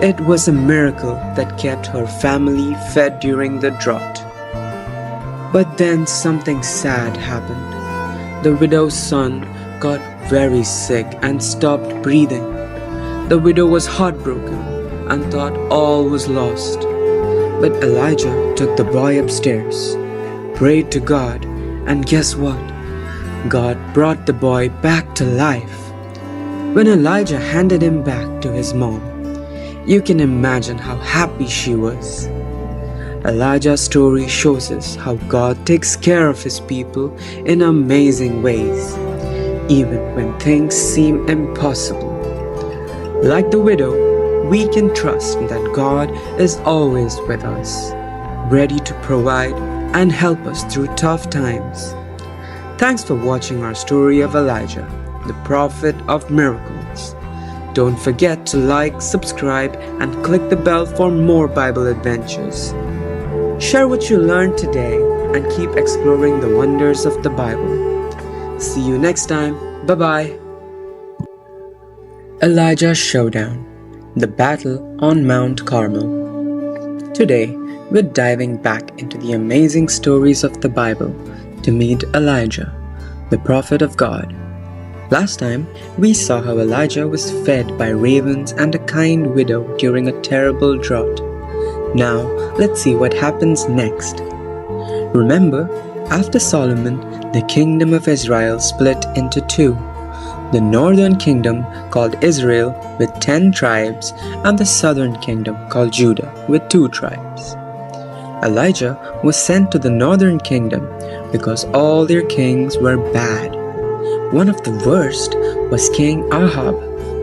It was a miracle that kept her family fed during the drought. But then something sad happened. The widow's son got very sick and stopped breathing. The widow was heartbroken and thought all was lost. But Elijah took the boy upstairs, prayed to God, and guess what? God brought the boy back to life. when Elijah handed him back to his mom. You can imagine how happy she was. Elijah's story shows us how God takes care of his people in amazing ways, even when things seem impossible. Like the widow, we can trust that God is always with us, ready to provide and help us through tough times. Thanks for watching our story of Elijah, the prophet of miracles. Don't forget to like, subscribe, and click the bell for more Bible adventures. Share what you learned today and keep exploring the wonders of the Bible. See you next time. Bye-bye. Elijah's Showdown, the battle on Mount Carmel. Today, we're diving back into the amazing stories of the Bible to meet Elijah, the prophet of God. Last time, we saw how Elijah was fed by ravens and a kind widow during a terrible drought. Now, let's see what happens next. Remember, after Solomon, the kingdom of Israel split into two. The northern kingdom, called Israel, with 10 tribes, and the southern kingdom, called Judah, with 2 tribes. Elijah was sent to the northern kingdom because all their kings were bad. One of the worst was King Ahab,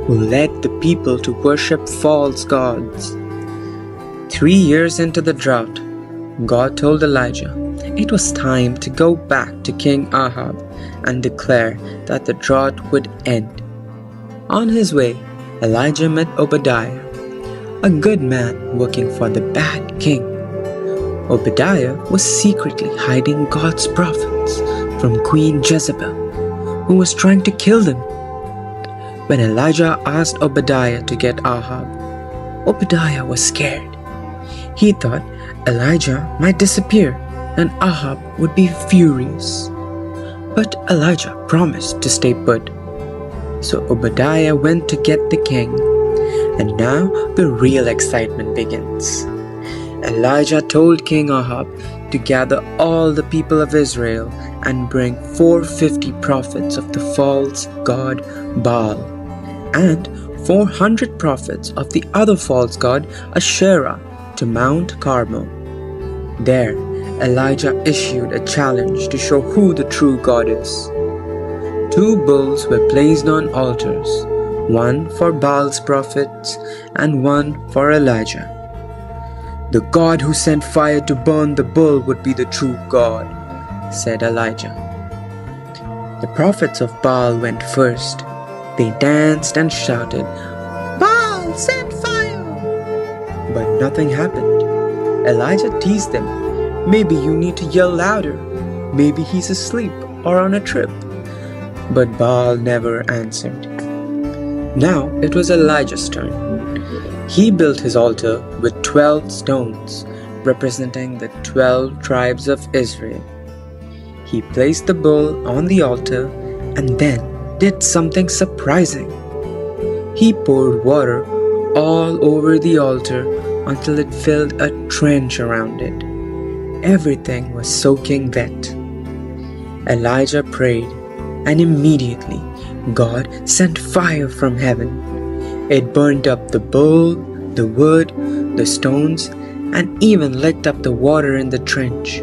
who led the people to worship false gods. 3 years into the drought, God told Elijah it was time to go back to King Ahab and declare that the drought would end. On his way, Elijah met Obadiah, a good man working for the bad king. Obadiah was secretly hiding God's prophets from Queen Jezebel, who was trying to kill them. When Elijah asked Obadiah to get Ahab, Obadiah was scared. He thought Elijah might disappear and Ahab would be furious. But Elijah promised to stay put. So Obadiah went to get the king. And now the real excitement begins. Elijah told King Ahab to gather all the people of Israel and bring 450 prophets of the false god Baal and 400 prophets of the other false god Asherah to Mount Carmel. There, Elijah issued a challenge to show who the true God is. 2 bulls were placed on altars, one for Baal's prophets and one for Elijah. The God who sent fire to burn the bull would be the true God, said Elijah. The prophets of Baal went first. They danced and shouted, "Baal, send fire!" But nothing happened. Elijah teased them. Maybe you need to yell louder. Maybe he's asleep or on a trip. But Baal never answered. Now it was Elijah's turn. He built his altar with 12 stones, representing the 12 tribes of Israel. He placed the bull on the altar and then did something surprising. He poured water all over the altar until it filled a trench around it. Everything was soaking wet. Elijah prayed, and immediately God sent fire from heaven. It burned up the bull, the wood, the stones, and even licked up the water in the trench.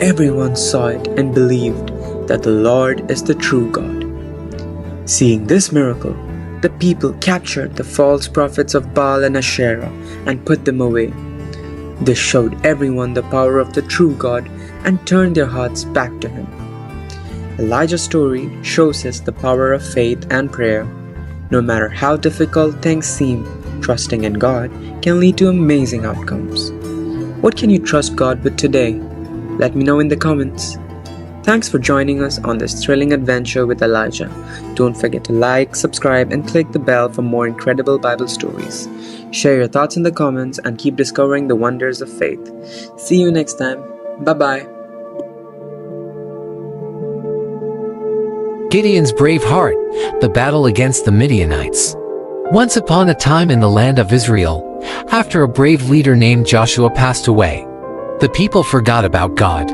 Everyone saw it and believed that the Lord is the true God. Seeing this miracle, the people captured the false prophets of Baal and Asherah and put them away. This showed everyone the power of the true God and turned their hearts back to Him. Elijah's story shows us the power of faith and prayer. No matter how difficult things seem, trusting in God can lead to amazing outcomes. What can you trust God with today? Let me know in the comments. Thanks for joining us on this thrilling adventure with Elijah. Don't forget to like, subscribe, and click the bell for more incredible Bible stories. Share your thoughts in the comments and keep discovering the wonders of faith. See you next time. Bye-bye. Gideon's brave heart, the battle against the Midianites. Once upon a time in the land of Israel, after a brave leader named Joshua passed away, the people forgot about God.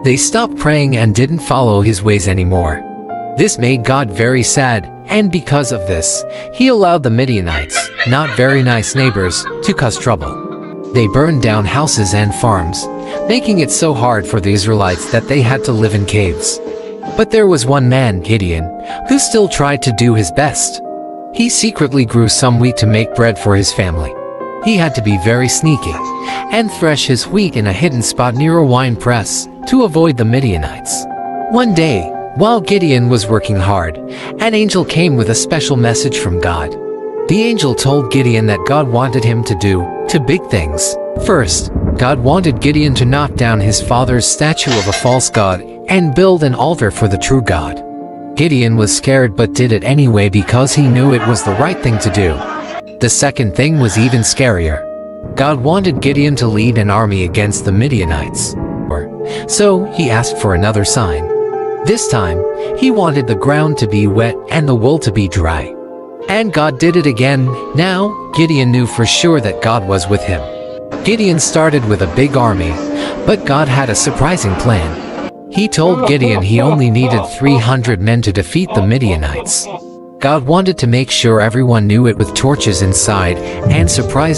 They stopped praying and didn't follow His ways anymore. This made God very sad, And because of this, he allowed the Midianites, not very nice neighbors, to cause trouble. They burned down houses and farms, making it so hard for the Israelites that they had to live in caves. But there was one man, Gideon, who still tried to do his best. He secretly grew some wheat to make bread for his family. He had to be very sneaky and thresh his wheat in a hidden spot near a wine press to avoid the Midianites. One day, while Gideon was working hard, an angel came with a special message from God. The angel told Gideon that God wanted him to do two big things. First, God wanted Gideon to knock down his father's statue of a false god and build an altar for the true God. Gideon was scared but did it anyway because he knew it was the right thing to do. The second thing was even scarier. God wanted Gideon to lead an army against the Midianites. So he asked for another sign. This time, he wanted the ground to be wet and the wool to be dry. And God did it again. Now, Gideon knew for sure that God was with him. Gideon started with a big army, but God had a surprising plan. He told Gideon he only needed 300 men to defeat the Midianites. God wanted to make sure everyone knew it with torches inside and surprised